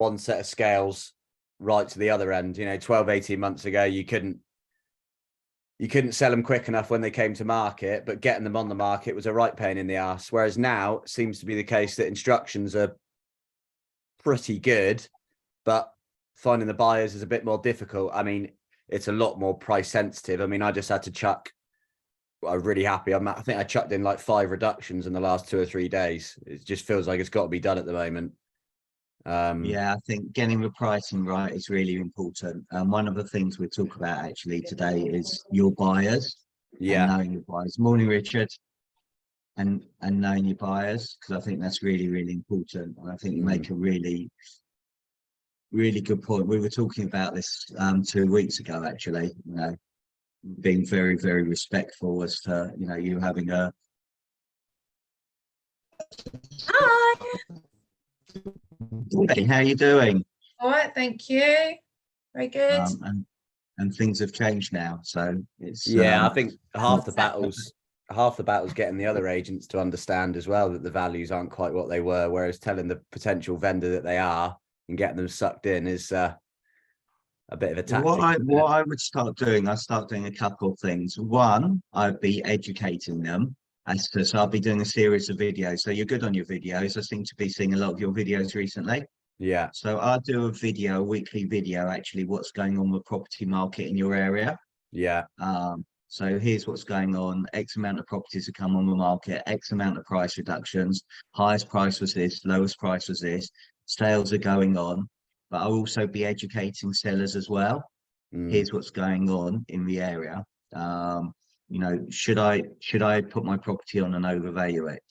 one set of scales right to the other end. 12, 18 months ago, you couldn't sell them quick enough when they came to market, but getting them on the market was a right pain in the ass. Whereas now it seems to be the case that instructions are pretty good, but finding the buyers is a bit more difficult. I mean, it's a lot more price sensitive. I mean, I just had to chuck. I'm really happy. I think I chucked in like 5 reductions in the last 2 or 3 days. It just feels like it's got to be done at the moment. Yeah, I think getting the pricing right is really important. One of the things we talk about actually today is your buyers and knowing your buyers. Morning, Richard. And knowing your buyers, because I think that's really, really important. And I think you make a really, really good point. We were talking about this 2 weeks ago, actually, being very, very respectful as to, you having a... Hi. Hey, how are you doing? All right, thank you. Very good. And things have changed now, so it's... I think half the battle's getting the other agents to understand as well that the values aren't quite what they were, whereas telling the potential vendor that they are and getting them sucked in is a bit of a tactic. What I would start doing, I start doing a couple of things. One, I'd be educating them so I'll be doing a series of videos. So you're good on your videos. I seem to be seeing a lot of your videos recently. Yeah. So I'll do a weekly video, actually, what's going on with property market in your area. Yeah. So here's what's going on. X amount of properties have come on the market, X amount of price reductions. Highest price was this, lowest price was this. Sales are going on, but I'll also be educating sellers as well. Here's what's going on in the area. Should I put my property on and overvalue it?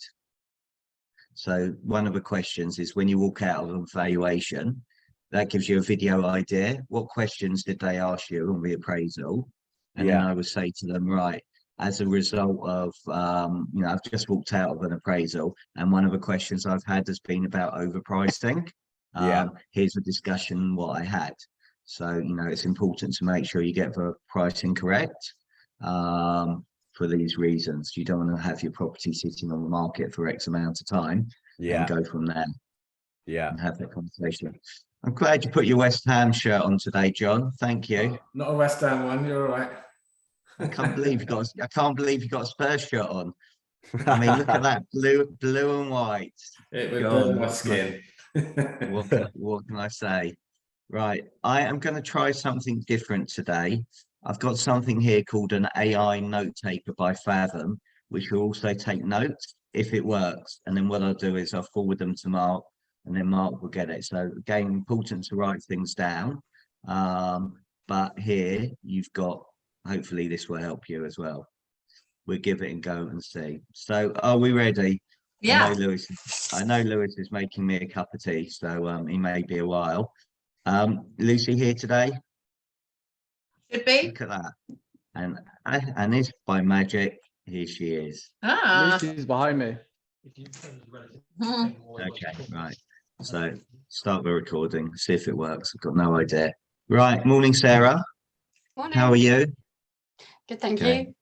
So one of the questions is when you walk out of a valuation, that gives you a video idea. What questions did they ask you on the appraisal? And then I would say to them, right, as a result of, I've just walked out of an appraisal and one of the questions I've had has been about overpricing. Here's a discussion what I had. So, it's important to make sure you get the pricing correct for these reasons. You don't want to have your property sitting on the market for X amount of time and go from there. And have that conversation. I'm glad you put your West Ham shirt on today, John. Thank you. Not a West Ham one, you're all right. I can't believe you got a Spurs shirt on. I mean, look at that, blue and white. It would burn my skin. What can I say? Right, I am going to try something different today. I've got something here called an AI note taker by Fathom, which will also take notes if it works. And then what I'll do is I'll forward them to Mark, and then Mark will get it. So again, important to write things down. But here you've got, hopefully this will help you as well. We'll give it a go and see. So are we ready? Yeah. I know Lewis is making me a cup of tea, so he may be a while. Lucy here today? Should be. Look at that. And if by magic, here she is. Lucy's behind me. Okay, right. So start the recording, see if it works. I've got no idea. Right, morning, Sarah. Morning. How are you? Good, thank Okay. you.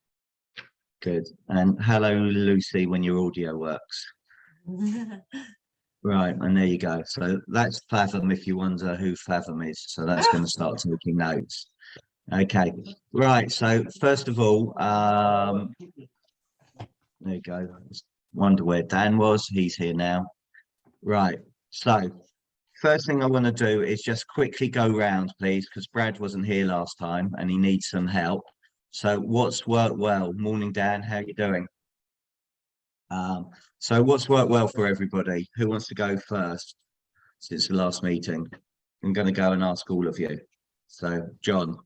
Good. And hello, Lucy, when your audio works. Right, and there you go. So that's Fathom if you wonder who Fathom is. So that's going to start taking notes. Okay, right. So first of all, there you go. Wonder where Dan was. He's here now. Right. So first thing I want to do is just quickly go round, please, because Brad wasn't here last time and he needs some help. So what's worked well? Morning, Dan. How you doing? So what's worked well for everybody? Who wants to go first since the last meeting? I'm going to go and ask all of you. So, John.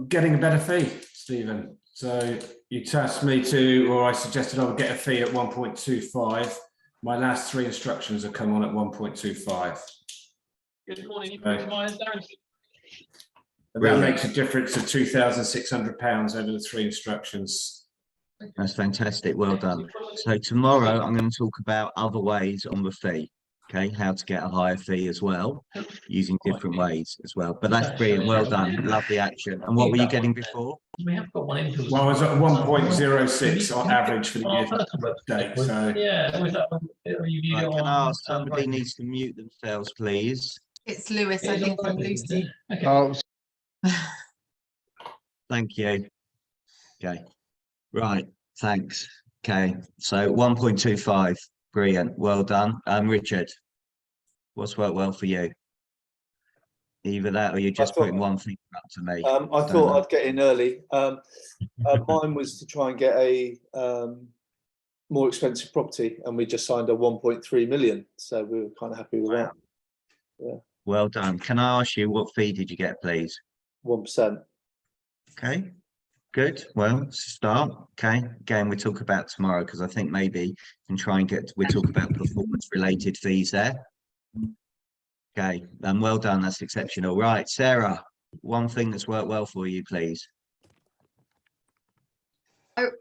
Getting a better fee, Stephen. So you tasked me to, or I suggested I would get a fee at 1.25. My last 3 instructions have come on at 1.25. Good morning, Darren. That makes a difference of £2,600 over the 3 instructions. That's fantastic. Well done. So tomorrow I'm going to talk about other ways on the fee. Okay, how to get a higher fee as well, using different ways as well. But that's brilliant. Well done. Love the action. And what were you getting before? We have got one into. Well, I was at 1.06 on average for the year to date. So Yeah, was that one? You viewed Right, it can on, I ask somebody needs to mute themselves, please? It's Lewis, I think, from Lucy. Okay. Oh, Thank you. Okay, right, thanks. Okay, so 1.25, brilliant, well done. Richard, what's worked well for you? Either that or you're just thought- putting one finger up to me. I Don't thought know. I'd get in early. Mine was to try and get a more expensive property, and we just signed a 1.3 million. So we were kind of happy with that. Well done. Can I ask you what fee did you get, please? 1%. Okay, good. Well, it's a start. Okay, again, we'll talk about tomorrow because I think maybe we can try and we'll talk about performance related fees there. Okay, well done. That's exceptional. Right, Sarah, one thing that's worked well for you, please.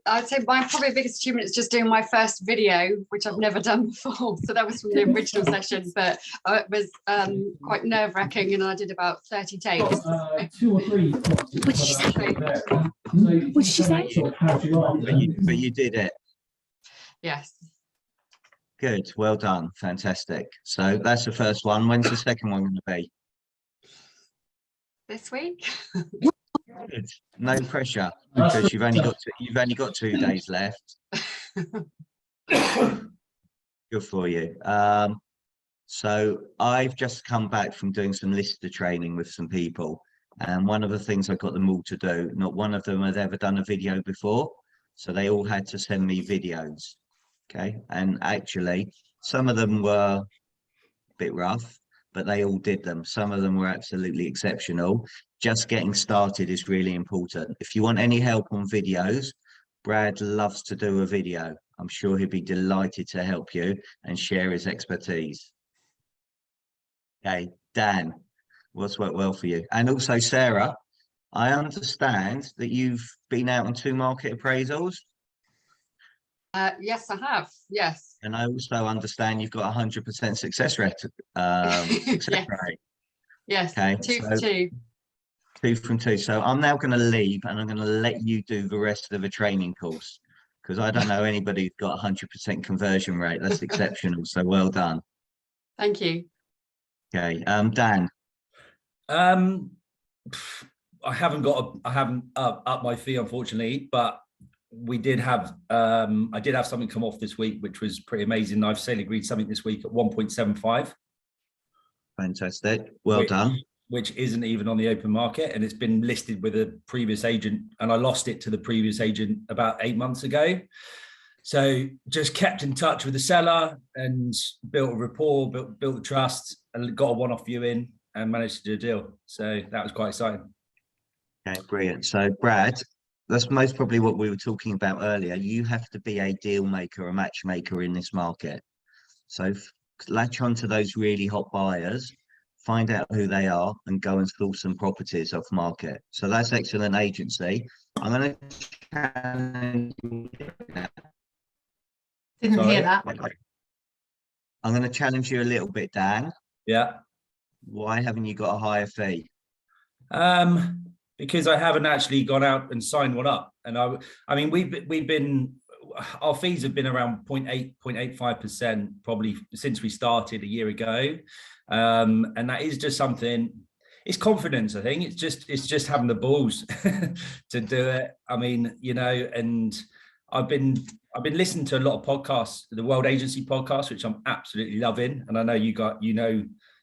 I'd say my probably biggest achievement is just doing my first video, which I've never done before. So that was from the original session, but it was quite nerve wracking, and I did about 30 takes. 2 or 3. What did she say? What did she say? But you did it. Yes. Good. Well done. Fantastic. So that's the first one. When's the second one going to be? This week. Good. No pressure because you've only got 2 days left. Good for you. So I've just come back from doing some lister training with some people, and one of the things I got them all to do, not one of them had ever done a video before, so they all had to send me videos. Okay, and actually some of them were a bit rough, but they all did them. Some of them were absolutely exceptional. Just getting started is really important. If you want any help on videos, Brad loves to do a video. I'm sure he'd be delighted to help you and share his expertise. Okay, Dan, what's worked well for you? And also Sarah, I understand that you've been out on 2 market appraisals. Yes, I have. Yes. And I also understand you've got 100% success rate. Success Yes. rate. Yes. Okay, 2 so- for 2. 2 from 2. So I'm now going to leave and I'm going to let you do the rest of the training course because I don't know anybody who's got 100% conversion rate. That's exceptional. So well done. Thank you. Okay, Dan. I haven't upped my fee, unfortunately, but we did have I did have something come off this week, which was pretty amazing. I've sale agreed something this week at 1.75. Fantastic. Well done. Which isn't even on the open market, and it's been listed with a previous agent, and I lost it to the previous agent about 8 months ago. So just kept in touch with the seller and built a rapport, built a trust, and got a one-off viewing and managed to do a deal. So that was quite exciting. Okay, brilliant. So Brad, that's most probably what we were talking about earlier. You have to be a deal maker, a matchmaker in this market. So latch onto those really hot buyers, find out who they are and go and source some properties off market. So that's excellent agency. I'm going to challenge Didn't Sorry. hear that. I'm going to challenge you a little bit, Dan. Yeah. Why haven't you got a higher fee? Because I haven't actually gone out and signed one up. And I mean, our fees have been around 0.85% probably since we started a year ago. And that is just something, it's confidence, I think. It's just having the balls to do it. I mean, you know, and I've been listening to a lot of podcasts, the World Agency podcast, which I'm absolutely loving. And I know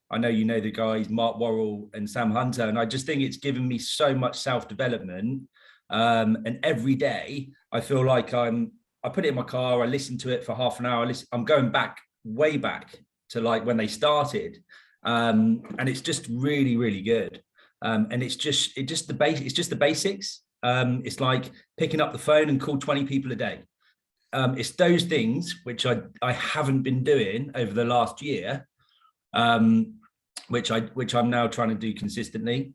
I know you know the guys, Mark Worrell and Sam Hunter, and I just think it's given me so much self-development. And every day I feel like I put it in my car, I listen to it for half an hour. I'm going back, way back to like when they started. And it's just really, really good. And it's just the basics. It's like picking up the phone and call 20 people a day. It's those things which I haven't been doing over the last year. Which I'm now trying to do consistently.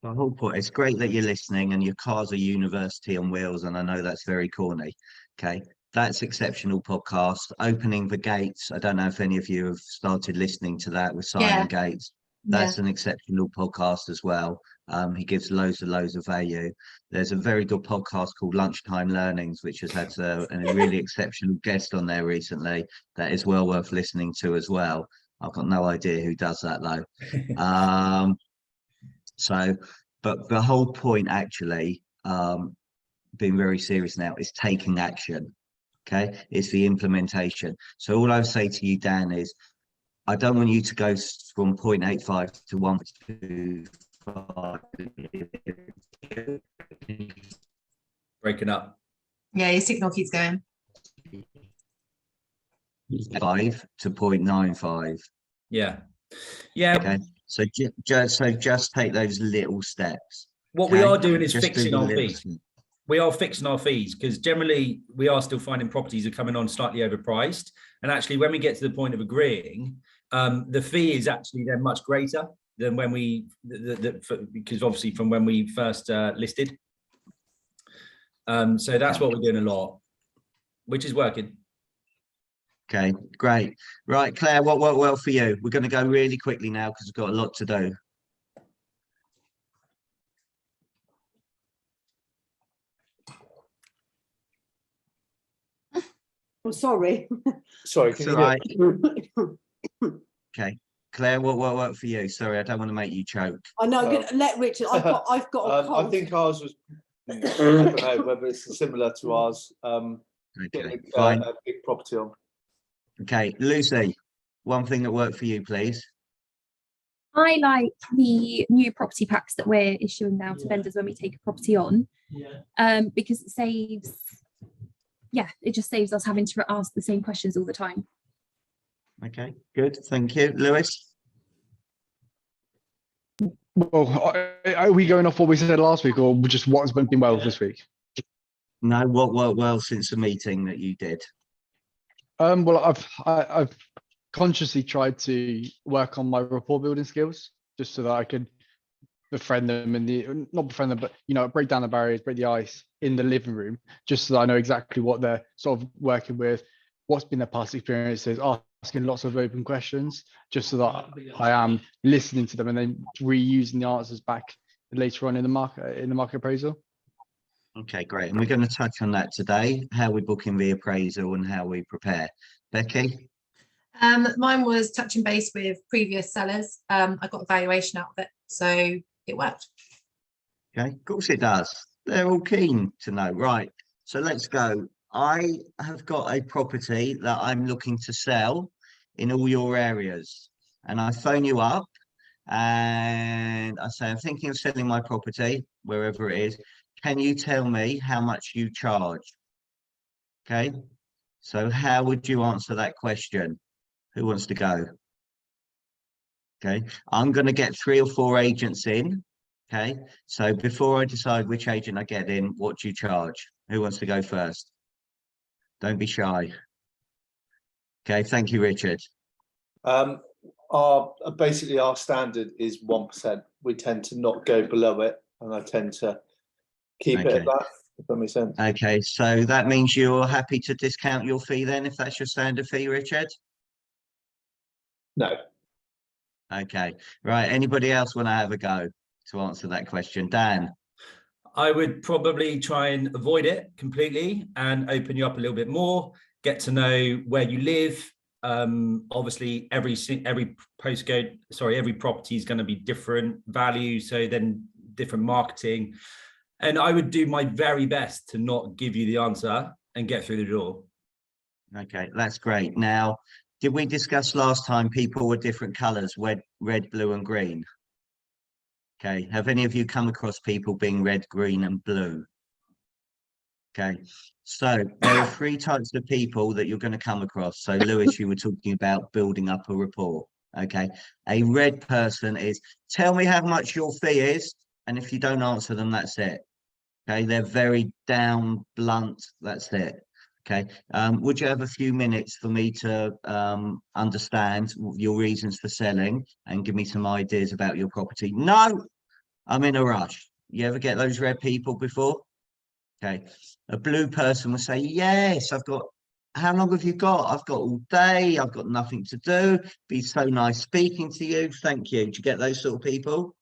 The whole point, it's great that you're listening and your car's a university on wheels, and I know that's very corny. Okay, That's exceptional podcast. Opening the Gates. I don't know if any of you have started listening to that with Simon Gates. That's an exceptional podcast as well. He gives loads of value. There's a very good podcast called Lunchtime Learnings, which has had a really exceptional guest on there recently. That is well worth listening to as well. I've got no idea who does that though. But the whole point actually, being very serious now, is taking action. Okay, it's the implementation. So all I would say to you, Dan, is I don't want you to go from 0.85 to 1.25. Breaking up. Yeah, your signal keeps going. 5 to 0.95. Yeah. Yeah. Okay, so just take those little steps. What we okay? are doing is Just do fixing the our little fees. steps. We are fixing our fees because generally we are still finding properties are coming on slightly overpriced. And actually, when we get to the point of agreeing, the fee is actually then much greater than when we, because obviously from when we first listed. So that's what we're doing a lot, which is working. Okay, great. Right, Claire, what worked well for you? We're going to go really quickly now because we've got a lot to do. I'm sorry. Sorry, It's can all you right. Okay, Claire, what worked for you? Sorry, I don't want to make you choke. I know. Let Richard. I've got a I cold. think ours was, I don't know whether it's similar to ours. Okay, Getting fine. a big property on. Okay, Lucy, one thing that worked for you, please. I like the new property packs that we're issuing now to vendors when we take a property on, because it just saves us having to ask the same questions all the time. Okay, good. Thank you. Lewis? Well, are we going off what we said last week, or just what's been well this week? No, what worked well since the meeting that you did? Well, I've consciously tried to work on my rapport building skills, just so that I could befriend them and not befriend them, but break down the barriers, break the ice in the living room, just so that I know exactly what they're sort of working with, what's been their past experiences, asking lots of open questions, just so that I am listening to them and then reusing the answers back later on in the market appraisal. Okay, great. And we're going to touch on that today, how we book in the appraisal and how we prepare. Becky? Mine was touching base with previous sellers. I got a valuation out of it, so it worked. Okay, of course it does. They're all keen to know. Right, so let's go. I have got a property that I'm looking to sell in all your areas. And I phone you up and I say, I'm thinking of selling my property, wherever it is. Can you tell me how much you charge? Okay, so how would you answer that question? Who wants to go? Okay, I'm going to get 3 or 4 agents in. Okay, so before I decide which agent I get in, what do you charge? Who wants to go first? Don't be shy. Okay, thank you, Richard. Basically our standard is 1%. We tend to not go below it, and I tend to keep it at that, if that makes sense. Okay, so that means you're happy to discount your fee then, if that's your standard fee, Richard? No. Okay, right. Anybody else want to have a go to answer that question? Dan? I would probably try and avoid it completely and open you up a little bit more, get to know where you live. Obviously, every postcode, every property is going to be different value, so then different marketing. And I would do my very best to not give you the answer and get through the door. Okay, that's great. Now, did we discuss last time people were different colours, red, blue and green? Okay, have any of you come across people being red, green and blue? Okay, so there are 3 types of people that you're going to come across. So Lewis, you were talking about building up a rapport. Okay, a red person is, tell me how much your fee is, and if you don't answer them, that's it. Okay, they're very down, blunt, that's it. Okay, would you have a few minutes for me to understand your reasons for selling and give me some ideas about your property? No, I'm in a rush. You ever get those red people before? Okay, a blue person will say, yes, I've got, how long have you got? I've got all day, I've got nothing to do. Be so nice speaking to you. Thank you. Do you get those sort of people?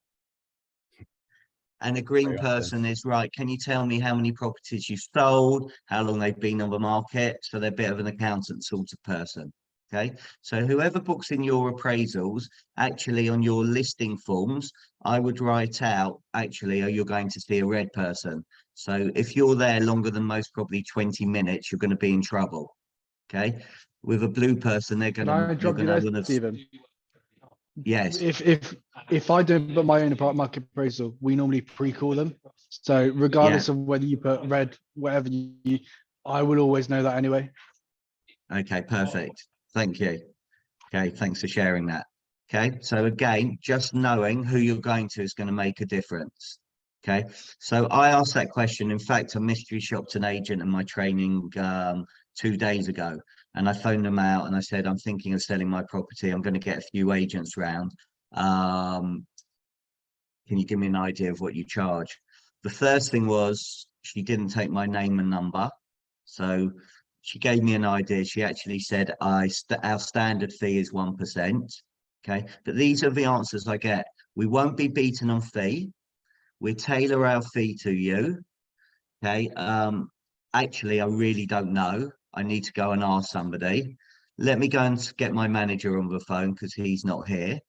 And a green Very often. person is right. Can you tell me how many properties you've sold, how long they've been on the market? So they're a bit of an accountant sort of person. Okay, so whoever books in your appraisals, actually on your listing forms, I would write out, actually, you're going to see a red person. So if you're there longer than most, probably 20 minutes, you're going to be in trouble. Okay, with a blue person, they're going Can I to, drop you there, Stephen? yes. If I don't put my own apartment market appraisal, we normally pre-call them. So regardless of whether you put red, whatever you, I will always know that anyway. Okay, perfect. Thank you. Okay, thanks for sharing that. Okay, so again, just knowing who you're going to is going to make a difference. Okay, so I asked that question. In fact, I mystery shopped an agent in my training 2 days ago, and I phoned them out and I said, I'm thinking of selling my property. I'm going to get a few agents round. Can you give me an idea of what you charge? The first thing was she didn't take my name and number. So she gave me an idea. She actually said, our standard fee is 1%. Okay, but these are the answers I get. We won't be beaten on fee. We tailor our fee to you. Okay, actually, I really don't know. I need to go and ask somebody. Let me go and get my manager on the phone because he's not here.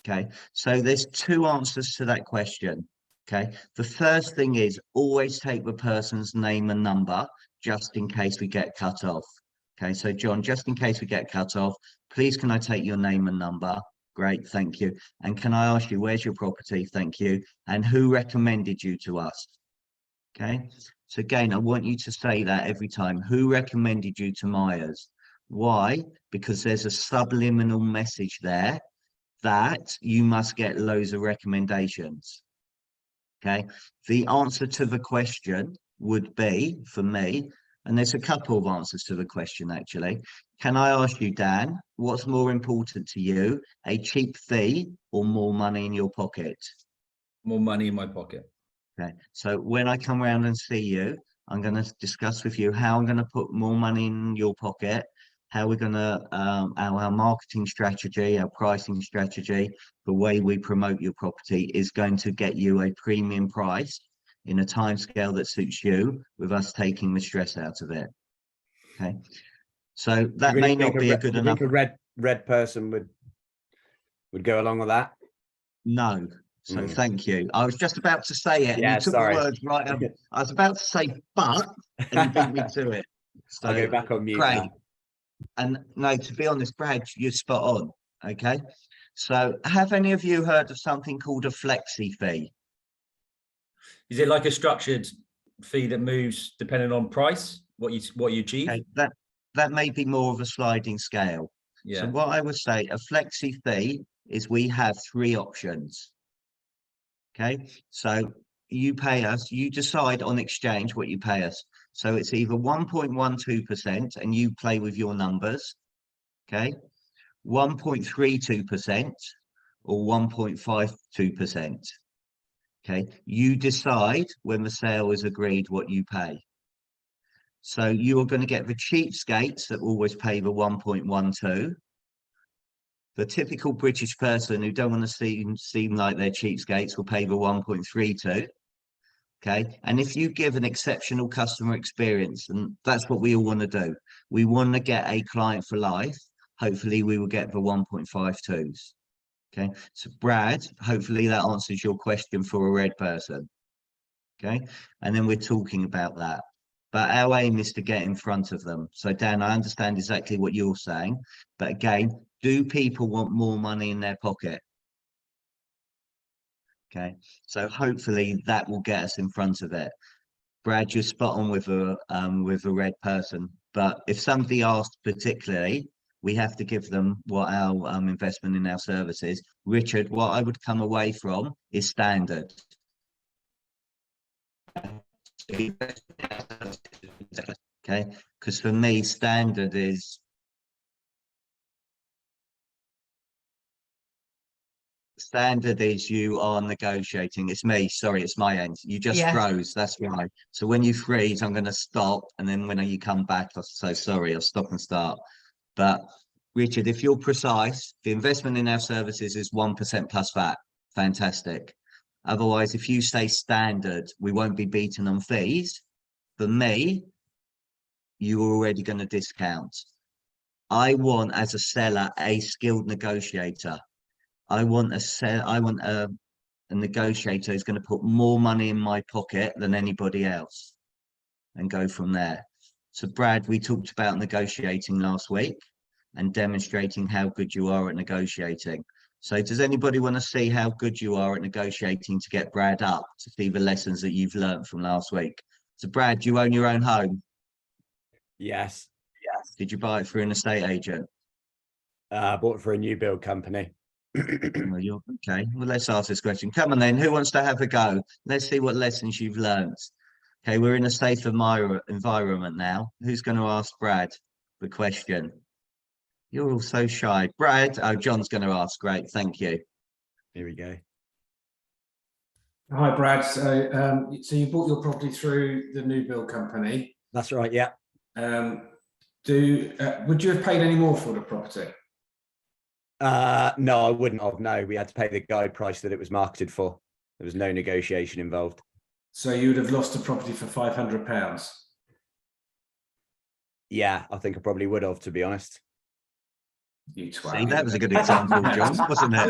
Okay, so there's 2 answers to that question. Okay, the first thing is always take the person's name and number just in case we get cut off. Okay, so John, just in case we get cut off, please can I take your name and number? Great, thank you. And can I ask you, where's your property? Thank you. And who recommended you to us? Okay, so again, I want you to say that every time. Who recommended you to Myers? Why? Because there's a subliminal message there that you must get loads of recommendations. Okay, the answer to the question would be, for me, and there's a couple of answers to the question actually. Can I ask you, Dan, what's more important to you, a cheap fee or more money in your pocket? More money in my pocket. Okay, so when I come around and see you, I'm going to discuss with you how I'm going to put more money in your pocket, how we're going to, our marketing strategy, our pricing strategy, the way we promote your property is going to get you a premium price in a timescale that suits you, with us taking the stress out of it. Okay, so that may not be a good enough. You think a red person would go along with that? No. So thank you. I was just about to say it, and you took the words right up. I was about to say, but, and you beat me to it. So, I'll go back on mute great. now. And no, to be honest, Brad, you're spot on. Okay. So have any of you heard of something called a flexi fee? Is it like a structured fee that moves depending on price, what you achieve? Okay, that may be more of a sliding scale. Yeah. So what I would say, a flexi fee is we have 3 options. Okay, so you pay us, you decide on exchange what you pay us. So it's either 1.12% and you play with your numbers, okay, 1.32% or 1.52%. Okay, you decide when the sale is agreed what you pay. So you are going to get the cheapskates that always pay the 1.12. The typical British person who don't want to seem like they're cheapskates will pay the 1.32. Okay, and if you give an exceptional customer experience, and that's what we all want to do, we want to get a client for life. Hopefully, we will get the 1.52s. Okay, so Brad, hopefully that answers your question for a red person. Okay, and then we're talking about that. But our aim is to get in front of them. So Dan, I understand exactly what you're saying, but again, do people want more money in their pocket? Okay, so hopefully that will get us in front of it. Brad, you're spot on with a red person, but if somebody asks particularly, we have to give them what our investment in our service is. Richard, what I would come away from is standard. Okay, because for me, standard is Standard is you are negotiating. It's me. Sorry, it's my end. You just Yeah. froze. That's right. So when you freeze, I'm going to stop. And then when you come back, I'll say, sorry, I'll stop and start. But Richard, if you're precise, the investment in our services is 1% plus VAT. Fantastic. Otherwise, if you say standard, we won't be beaten on fees. For me, you're already going to discount. I want, as a seller, a skilled negotiator. I want a negotiator who's going to put more money in my pocket than anybody else and go from there. So Brad, we talked about negotiating last week and demonstrating how good you are at negotiating. So does anybody want to see how good you are at negotiating to get Brad up to see the lessons that you've learned from last week? So Brad, do you own your own home? Yes. Did you buy it through an estate agent? I bought it for a new build company. Well, you're okay. Well, let's ask this question. Come on then. Who wants to have a go? Let's see what lessons you've learned. Okay, we're in a safe environment now. Who's going to ask Brad the question? You're all so shy. Brad, oh, John's going to ask. Great, thank you. Here we go. Hi, Brad. So you bought your property through the new build company. That's right. Yeah. Would you have paid any more for the property? No, I wouldn't have. No, we had to pay the guide price that it was marketed for. There was no negotiation involved. So you would have lost the property for £500. Yeah, I think I probably would have, to be honest. You twat. See, that was a good example, John, wasn't it?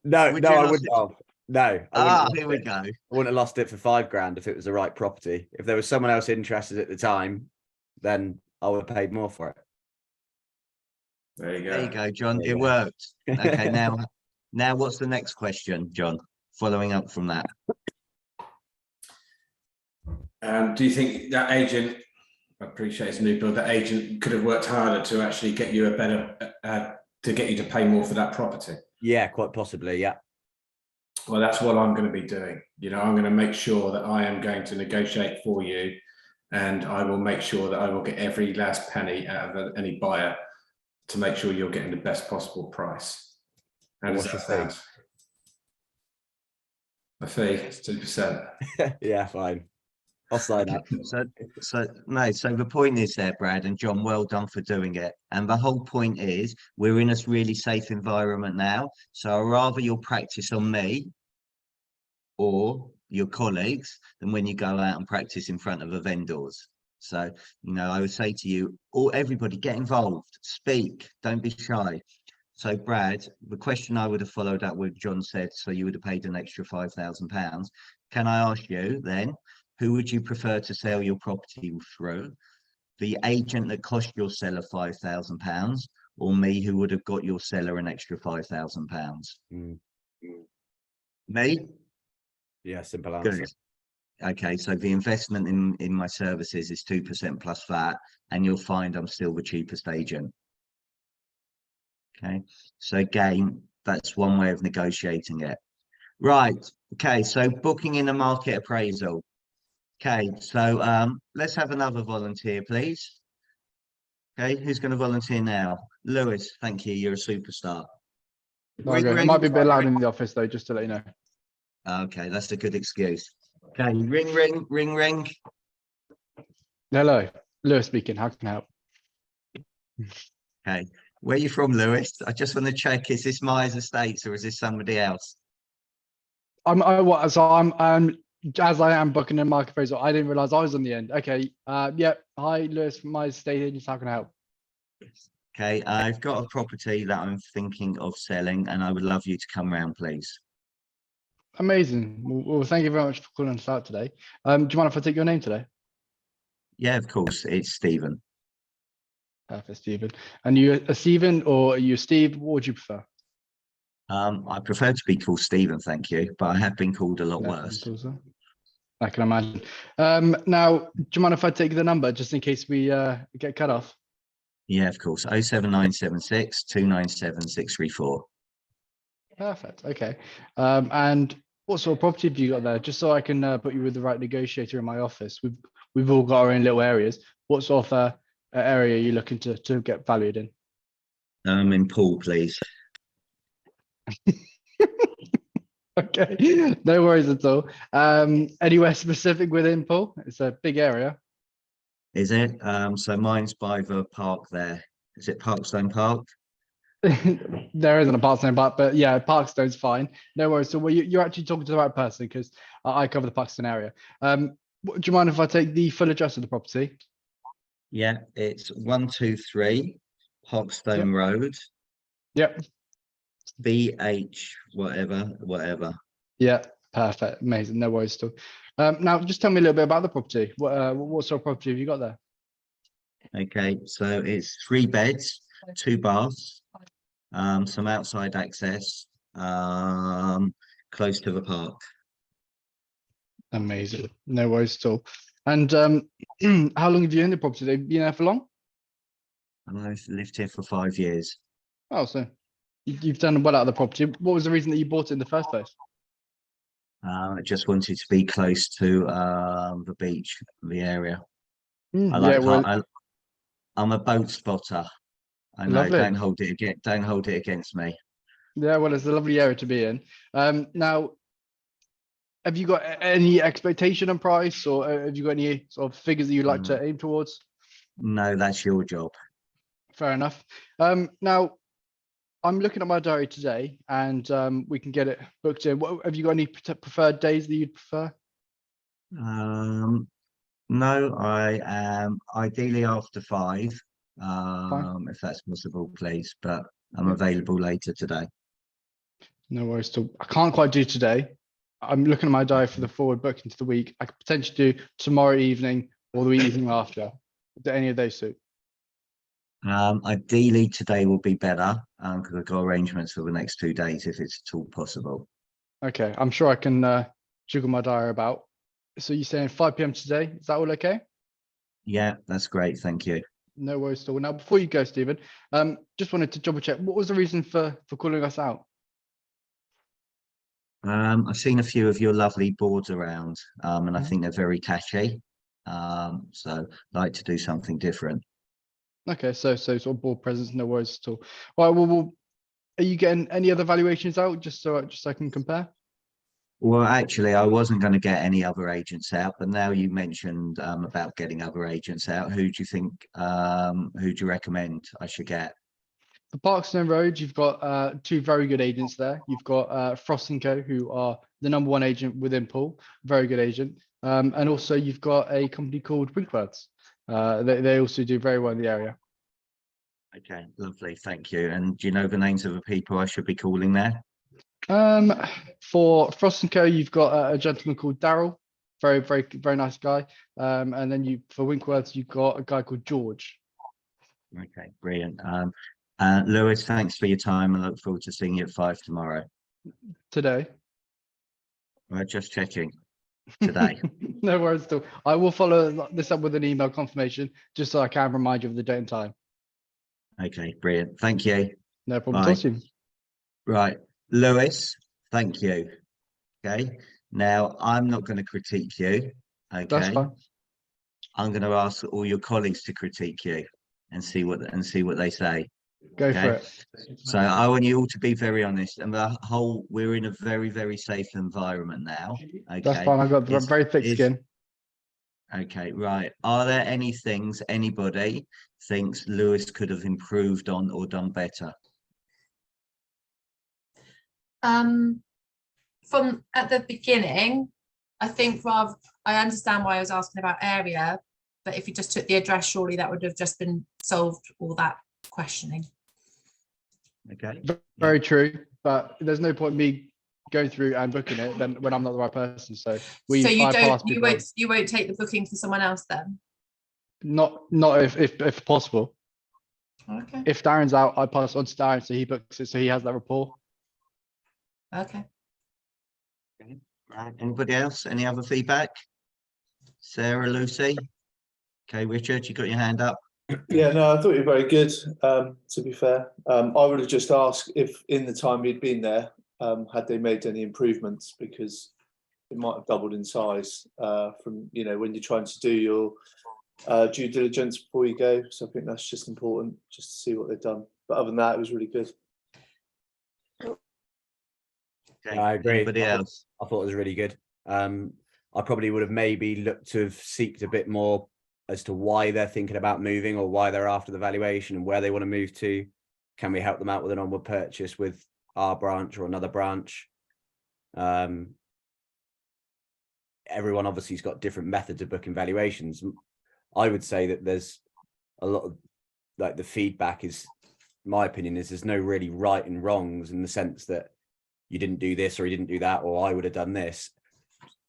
No, Would no, you I lost wouldn't it? have. No, I wouldn't Ah, have here lost we it. go. I wouldn't have lost it for £5,000 if it was the right property. If there was someone else interested at the time, then I would have paid more for it. There you go. There you go, John. There you It go. worked. Okay, now what's the next question, John? Following up from that. Do you think that agent, I appreciate it's a new build, that agent could have worked harder to actually get you a better, to get you to pay more for that property? Yeah, quite possibly. Yeah. Well, that's what I'm going to be doing. You know, I'm going to make sure that I am going to negotiate for you, and I will make sure that I will get every last penny out of any buyer to make sure you're getting the best possible price. How does What's that the fee? sound? The fee is 2%. Yeah, fine. I'll sign up. So the point is there, Brad and John, well done for doing it. And the whole point is we're in a really safe environment now. So I'd rather you'll practice on me or your colleagues than when you go out and practice in front of the vendors. So, you know, I would say to you, everybody get involved, speak, don't be shy. So Brad, the question I would have followed up with, John said, so you would have paid an extra £5,000. Can I ask you then, who would you prefer to sell your property through? The agent that cost your seller £5,000 or me who would have got your seller an extra £5,000? Me? Yeah, simple answer. Good. Okay, so the investment in my services is 2% plus VAT, and you'll find I'm still the cheapest agent. Okay, so again, that's one way of negotiating it. Right, okay, so booking in a market appraisal. Okay, so let's have another volunteer, please. Okay, who's going to volunteer now? Lewis, thank you, you're a superstar. Okay. It might be a bit loud in the office though, just to let you know. Okay, that's a good excuse. Okay, ring, ring, ring, ring. Hello, Lewis speaking. How can I help? Okay, where are you from, Lewis? I just want to check, is this Myers Estates or is this somebody else? I'm as I am booking a market appraisal. I didn't realize I was on the end. Okay. Yep. Hi, Lewis from my estate agents. How can I help? Okay, I've got a property that I'm thinking of selling and I would love you to come round, please. Amazing. Well, thank you very much for calling us out today. Do you mind if I take your name today? Yeah, of course, it's Stephen. Perfect, Stephen. And you a Stephen or are you Steve? What would you prefer? I prefer to be called Stephen, thank you, but I have been called a lot No, worse. I can imagine. Now, do you mind if I take the number just in case we get cut off? Yeah, of course. 07976 297 634. Perfect. Okay. And what sort of property have you got there? Just so I can put you with the right negotiator in my office. We've all got our own little areas. What sort of area are you looking to get valued in? In Poole, please. Okay, no worries at all. Anywhere specific within Poole? It's a big area. Is it? So mine's by the park there. Is it Parkstone Park? There isn't a Parkstone Park, but yeah, Parkstone's fine. No worries. So you're actually talking to the right person because I cover the Parkstone area. Do you mind if I take the full address of the property? Yeah, it's 123 Parkstone Road, Yep. BH whatever. Yeah, perfect. Amazing. No worries at all. Now, just tell me a little bit about the property. What sort of property have you got there? Okay, so it's 3 beds, 2 baths, some outside access, close to the park. Amazing. No worries at all. And how long have you owned the property? They've been there for long? I've lived here for 5 years. Oh, so you've done well out of the property. What was the reason that you bought it in the first place? I just wanted to be close to the beach, the area. I'm a boat spotter. I know. Lovely. Don't hold it against me. Yeah, well, it's a lovely area to be in. Now, have you got any expectation on price, or have you got any sort of figures that you'd like to aim towards? No, that's your job. Fair enough. Now, I'm looking at my diary today, and we can get it booked in. Have you got any preferred days that you'd prefer? No, I am ideally after 5, if that's possible, please. But I'm available later today. No worries. I can't quite do today. I'm looking at my diary for the forward book into the week. I could potentially do tomorrow evening or the evening after. Do any of those suit? Ideally today will be better because I've got arrangements for the next 2 days if it's at all possible. Okay, I'm sure I can jiggle my diary about. So you're saying 5 p.m. today? Is that all okay? Yeah, that's great. Thank you. No worries at all. Now, before you go, Stephen, just wanted to double check. What was the reason for calling us out? I've seen a few of your lovely boards around, and I think they're very catchy. So I'd like to do something different. Okay, so sort of board presence, no worries at all. All right, well, are you getting any other valuations out just so I can compare? Well, actually, I wasn't going to get any other agents out, but now you mentioned about getting other agents out. Who do you think? Who do you recommend I should get? For Parkstone Road, you've got 2 very good agents there. You've got Frost & Co, who are the #1 agent within Poole, very good agent. And also you've got a company called Winkworths. They also do very well in the area. Okay, lovely, thank you. And do you know the names of the people I should be calling there? For Frost & Co, you've got a gentleman called Daryl, very nice guy. And then for Winkworths, you've got a guy called George. Okay, brilliant. Lewis, thanks for your time. I look forward to seeing you at 5 tomorrow. Today. Right, just checking. Today. No worries at all. I will follow this up with an email confirmation just so I can remind you of the date and time. Okay, brilliant. Thank you. No problem. Bye. Talk to you. Right, Lewis, thank you. Okay, now I'm not going to critique you. Okay, That's fine. I'm going to ask all your colleagues to critique you and see what they say. Go for it. So I want you all to be very honest. And we're in a very, very safe environment now. Okay. That's fine. I've got very thick skin. Okay, right. Are there any things anybody thinks Lewis could have improved on or done better? From at the beginning, I think I understand why I was asking about area, but if you just took the address, surely that would have just been solved all that questioning. Okay. Very true, but there's no point me going through and booking it then when I'm not the right person. So you won't take the booking for someone else then? Not if possible. Okay. If Darren's out, I pass on to Darren so he books it so he has that rapport. Okay. Right. Anybody else? Any other feedback? Sarah, Lucy? Okay, Richard, you got your hand up. Yeah, no, I thought you were very good, to be fair. I would have just asked if in the time you'd been there, had they made any improvements, because it might have doubled in size from, when you're trying to do due diligence before you go. So I think that's just important, just to see what they've done. But other than that, it was really good. Okay, I agree. Anybody else? I thought it was really good. I probably would have maybe looked to have seeked a bit more as to why they're thinking about moving or why they're after the valuation and where they want to move to. Can we help them out with an onward purchase with our branch or another branch? Everyone obviously has got different methods of booking valuations. I would say that there's a lot of, like, the feedback is, my opinion is, there's no really right and wrongs in the sense that you didn't do this or you didn't do that, or I would have done this.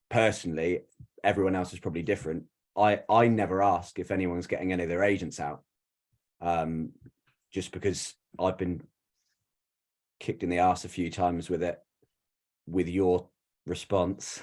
Personally, everyone else is probably different. I never ask if anyone's getting any of their agents out, just because I've been kicked in the arse a few times with it, with your response.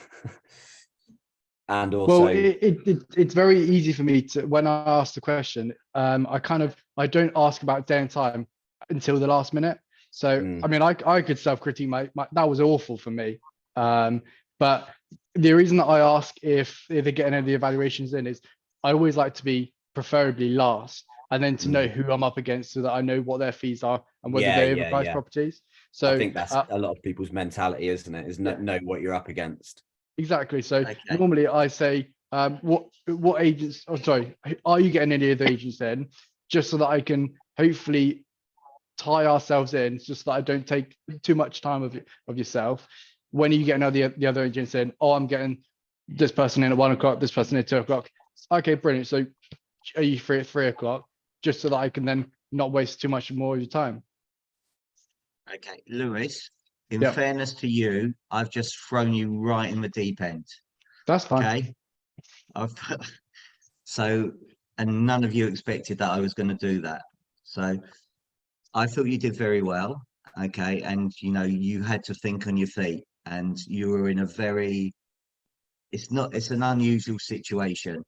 And also, Well, it's very easy for me to, when I ask the question, I don't ask about day and time until the last minute. So I mean, I could self-critique my that was awful for me. But the reason that I ask if they're getting any of the evaluations in is I always like to be preferably last, and then to know who I'm up against so that I know what their fees are and whether they overprice properties. So I think that's a lot of people's mentality, isn't it? Is know what you're up against. Exactly. So normally I say, what agents, oh sorry, are you getting any of the agents in? Just so that I can hopefully tie ourselves in, just so that I don't take too much time of yourself. When are you getting the other agents in? Oh, I'm getting this person in at 1 o'clock, this person at 2 o'clock. Okay, brilliant. So are you free at 3 o'clock? Just so that I can then not waste too much more of your time. Okay, Lewis, in fairness to you, I've just thrown you right in the deep end. That's fine. Okay. And none of you expected that I was going to do that. So I thought you did very well. Okay. And you had to think on your feet, and you were in a very, it's an unusual situation.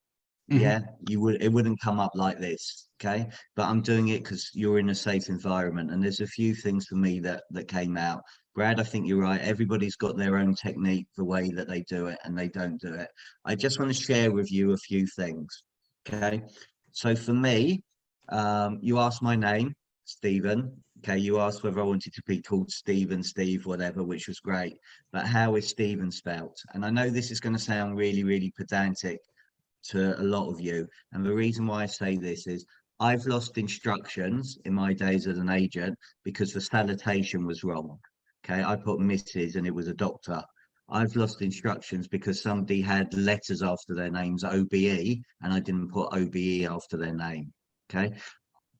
Yeah, it wouldn't come up like this. Okay, but I'm doing it because you're in a safe environment, and there's a few things for me that came out. Brad, I think you're right. Everybody's got their own technique, the way that they do it and they don't do it. I just want to share with you a few things. Okay, so for me, you asked my name, Stephen. Okay, you asked whether I wanted to be called Stephen, Steve, whatever, which was great. But how is Stephen spelt? And I know this is going to sound really, really pedantic to a lot of you, and the reason why I say this is I've lost instructions in my days as an agent because the salutation was wrong. Okay, I put Mrs. and it was a doctor. I've lost instructions because somebody had letters after their names, OBE, and I didn't put OBE after their name. Okay,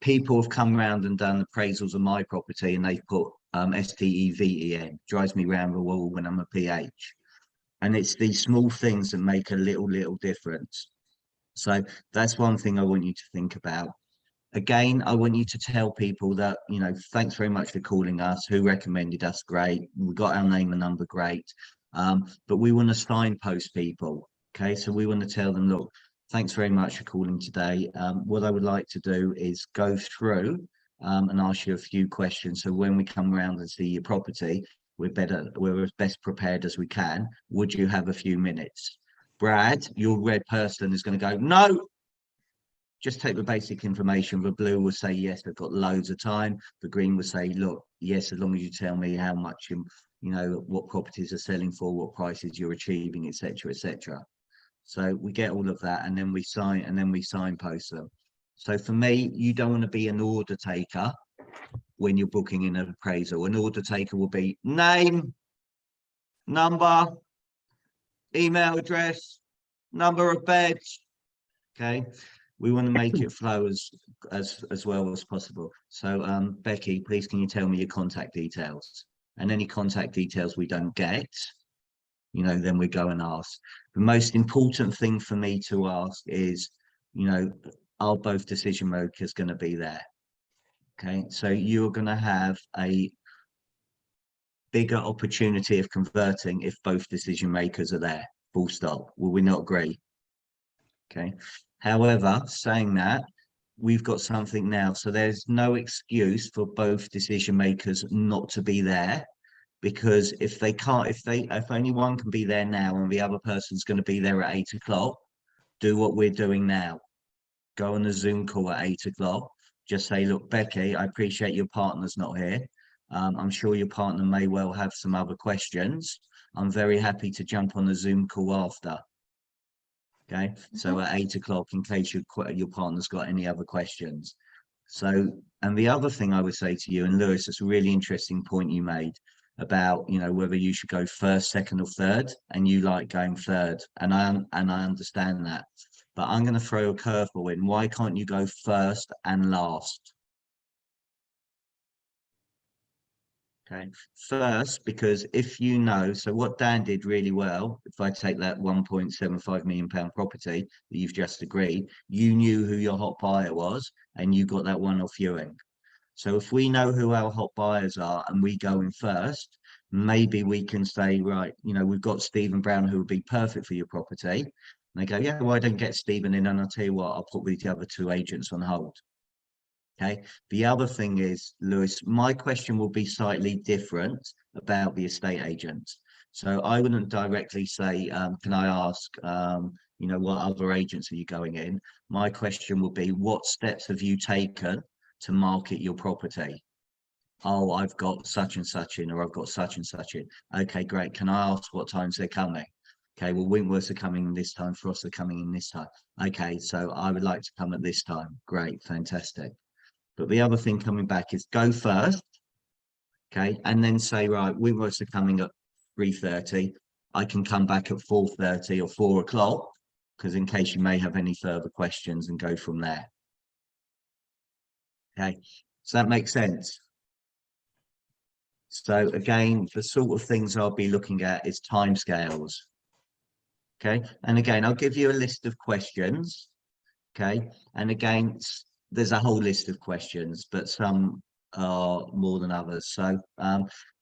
people have come around and done appraisals of my property and they've put STEVEN. Drives me round the wall when I'm a PH. And it's these small things that make a little difference. So that's one thing I want you to think about. Again, I want you to tell people that, thanks very much for calling us. Who recommended us? Great. We got our name and number. Great. But we want to signpost people. Okay. So we want to tell them, look, thanks very much for calling today. What I would like to do is go through and ask you a few questions. So when we come around and see your property, we're as best prepared as we can. Would you have a few minutes? Brad, your red person is going to go, no, just take the basic information. The blue will say, yes, I've got loads of time. The green will say, look, yes, as long as you tell me how much, what properties are selling for, what prices you're achieving, etc., etc. So we get all of that, and then we signpost them. So for me, you don't want to be an order taker when you're booking in an appraisal. An order taker will be name, number, email address, number of beds. Okay, we want to make it flow as well as possible. So Becky, please can you tell me your contact details? And any contact details we don't get, then we go and ask. The most important thing for me to ask is, are both decision makers going to be there? Okay, so you're going to have a bigger opportunity of converting if both decision makers are there, full stop. Will we not agree? Okay, however, saying that, we've got something now. So there's no excuse for both decision makers not to be there, because if only one can be there now and the other person's going to be there at 8 o'clock, do what we're doing now. go on a Zoom call at 8 o'clock. Just say, look, Becky, I appreciate your partner's not here. I'm sure your partner may well have some other questions. I'm very happy to jump on a Zoom call after. Okay, so at 8 o'clock, in case your partner's got any other questions. So, and the other thing I would say to you, and Lewis, it's a really interesting point you made about, you know, whether you should go first, second, or third, and you like going third, and I understand that. But I'm going to throw a curveball in. Why can't you go first and last? Okay, first, because if you know, so what Dan did really well, if I take that £1.75 million property that you've just agreed, you knew who your hot buyer was and you got that one-off viewing. So if we know who our hot buyers are and we go in first, maybe we can say, right, you know, we've got Stephen Brown who would be perfect for your property. And they go, yeah, well, I don't get Stephen in, and I'll tell you what, I'll put with the other 2 agents on hold. Okay. The other thing is, Lewis, my question will be slightly different about the estate agents. So I wouldn't directly say, can I ask, you know, what other agents are you going in? My question will be, what steps have you taken to market your property? Oh, I've got such and such in, or I've got such and such in. Okay, great. Can I ask what times they're coming? Okay, well, Winkworths are coming in this time, Frost are coming in this time. Okay, so I would like to come at this time. Great, fantastic. But the other thing coming back is go first, okay, and then say, right, Winkworths are coming at 3:30. I can come back at 4:30 or 4 o'clock, because in case you may have any further questions, and go from there. Okay, does that make sense? So again, the sort of things I'll be looking at is timescales. Okay, and again, I'll give you a list of questions. Okay, and again, there's a whole list of questions, but some are more than others. So,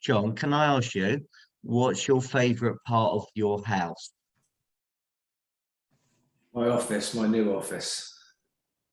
John, can I ask you, what's your favourite part of your house? My office, my new office.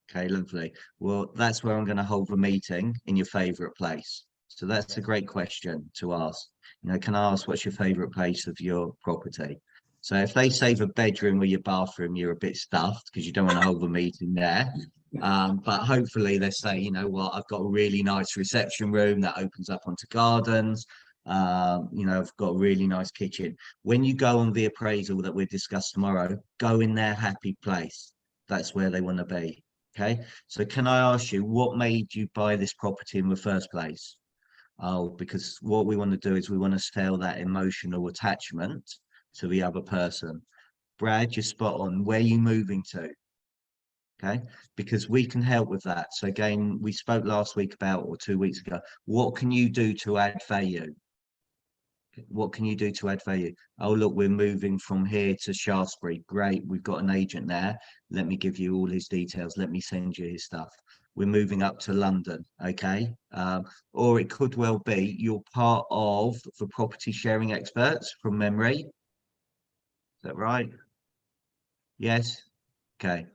Okay, lovely. Well, that's where I'm going to hold the meeting, in your favourite place. So that's a great question to ask. You know, can I ask what's your favourite place of your property? So if they say the bedroom or your bathroom, you're a bit stuffed because you don't want to hold the meeting there. But hopefully they say, you know what, I've got a really nice reception room that opens up onto gardens. You know, I've got a really nice kitchen. When you go on the appraisal that we discuss tomorrow, go in their happy place. That's where they want to be. Okay. So can I ask you, what made you buy this property in the first place? Oh, because what we want to do is we want to sell that emotional attachment to the other person. Brad, you're spot on. Where are you moving to? Okay, because we can help with that. So again, we spoke last week about, or 2 weeks ago, what can you do to add value? What can you do to add value? Oh, look, we're moving from here to Shaftesbury. Great, we've got an agent there. Let me give you all his details. Let me send you his stuff. We're moving up to London, okay? Or it could well be you're part of the property sharing experts from memory. Is that right? Yes? Okay.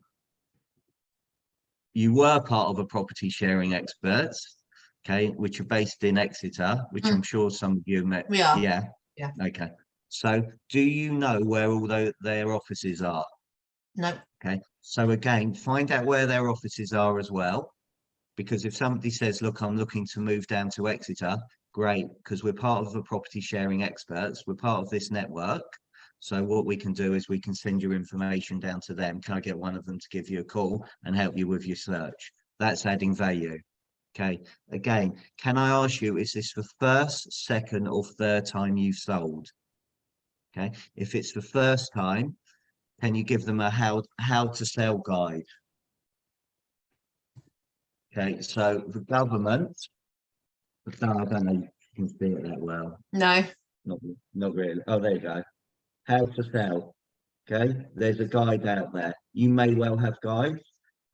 You were part of a property sharing experts, okay, which are based in Exeter, which I'm sure some of you met. We are. Yeah. Yeah. Okay. So do you know where all their offices are? No. Okay. So again, find out where their offices are as well. Because if somebody says, look, I'm looking to move down to Exeter, great, because we're part of the property sharing experts. We're part of this network. So what we can do is we can send your information down to them. Can I get one of them to give you a call and help you with your search? That's adding value. Okay. Again, can I ask you, is this the first, second, or third time you've sold? Okay. If it's the first time, can you give them a how to sell guide? Okay. So the government, I don't know if you can see it that well. No. Not really. Oh, there you go. How to sell. Okay, there's a guide out there. You may well have guides.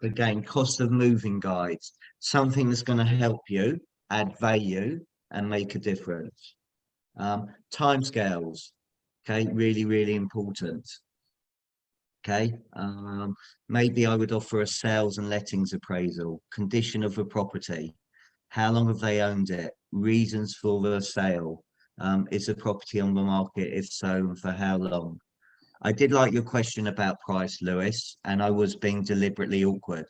Again, cost of moving guides, something that's going to help you add value and make a difference. Timescales, okay, really, really important. Okay, maybe I would offer a sales and lettings appraisal, condition of the property, how long have they owned it, reasons for the sale, is the property on the market, if so, for how long? I did like your question about price, Lewis, and I was being deliberately awkward.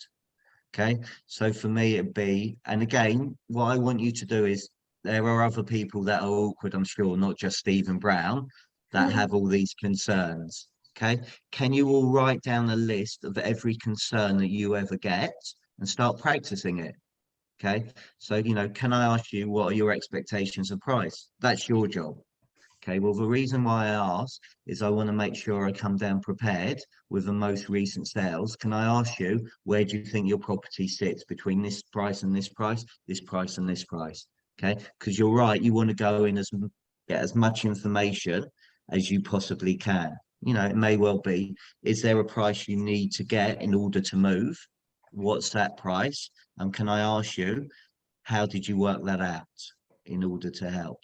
Okay, so for me it'd be, and again, what I want you to do is, there are other people that are awkward, I'm sure, not just Stephen Brown, that have all these concerns. Okay, can you all write down a list of every concern that you ever get and start practicing it? Okay, so can I ask you, what are your expectations of price? That's your job. Okay, well, the reason why I ask is I want to make sure I come down prepared with the most recent sales. Can I ask you, where do you think your property sits between this price and this price, this price and this price? Okay, because you're right, you want to go in get as much information as you possibly can. It may well be, is there a price you need to get in order to move? What's that price? And can I ask you, how did you work that out in order to help?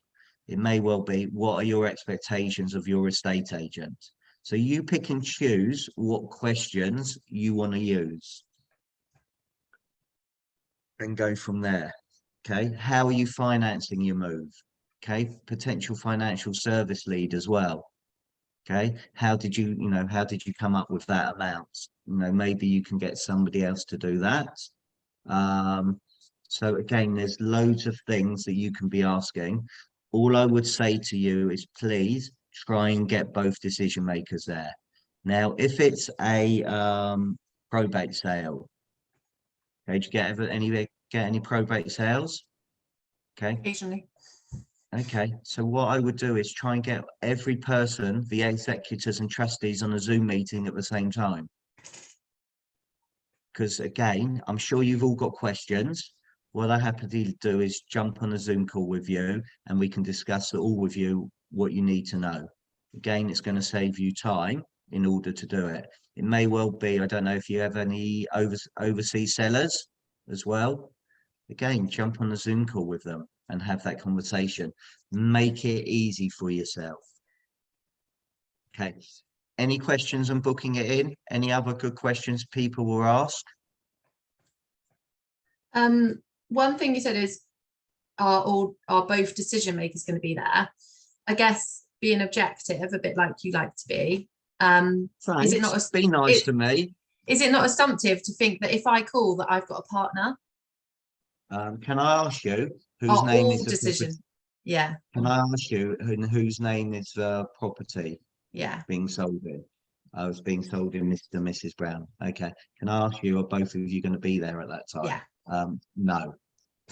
It may well be, what are your expectations of your estate agent? So you pick and choose what questions you want to use and go from there. Okay, how are you financing your move? Okay, potential financial service lead as well. Okay, how did you come up with that amount? Maybe you can get somebody else to do that. So again, there's loads of things that you can be asking. All I would say to you is, please try and get both decision makers there. Now, if it's a probate sale, okay, did you get any probate sales? Okay. Occasionally. Okay, so what I would do is try and get every person, the executors and trustees, on a Zoom meeting at the same time. Because again, I'm sure you've all got questions. What I happily do is jump on a Zoom call with you and we can discuss all with you what you need to know. Again, it's going to save you time in order to do it. It may well be, I don't know if you have any overseas sellers as well. Again, jump on a Zoom call with them and have that conversation. Make it easy for yourself. Okay. Any questions on booking it in? Any other good questions people will ask? One thing you said is, are both decision makers going to be there? I guess being objective, a bit like you like to be. Is it not be nice to me? Is it not assumptive to think that if I call that I've got a partner? Can I ask you whose name is the decision? property? Yeah. Can I ask you whose name is the property? Yeah. Being sold in? I was being sold in Mr. and Mrs. Brown. Okay. Can I ask you, are both of you going to be there at that time? Yeah. No.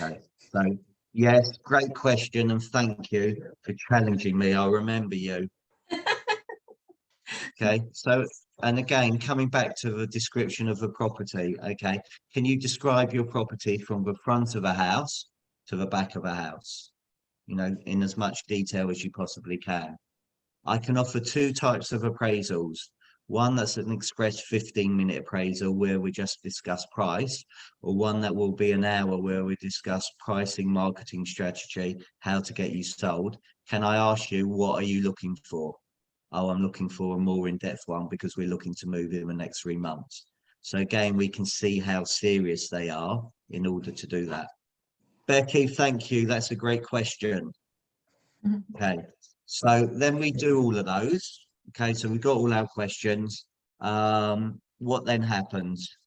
Okay. So yes, great question, and thank you for challenging me. I'll remember you. Okay. So, and again, coming back to the description of the property. Okay. Can you describe your property from the front of a house to the back of a house? In as much detail as you possibly can. I can offer two types of appraisals. One that's an express 15-minute appraisal where we just discuss price, or one that will be an hour where we discuss pricing, marketing strategy, how to get you sold. Can I ask you, what are you looking for? Oh, I'm looking for a more in-depth one because we're looking to move in the next 3 months. So again, we can see how serious they are in order to do that. Becky, thank you. That's a great question. Okay, so then we do all of those. Okay, so we've got all our questions. What then happens?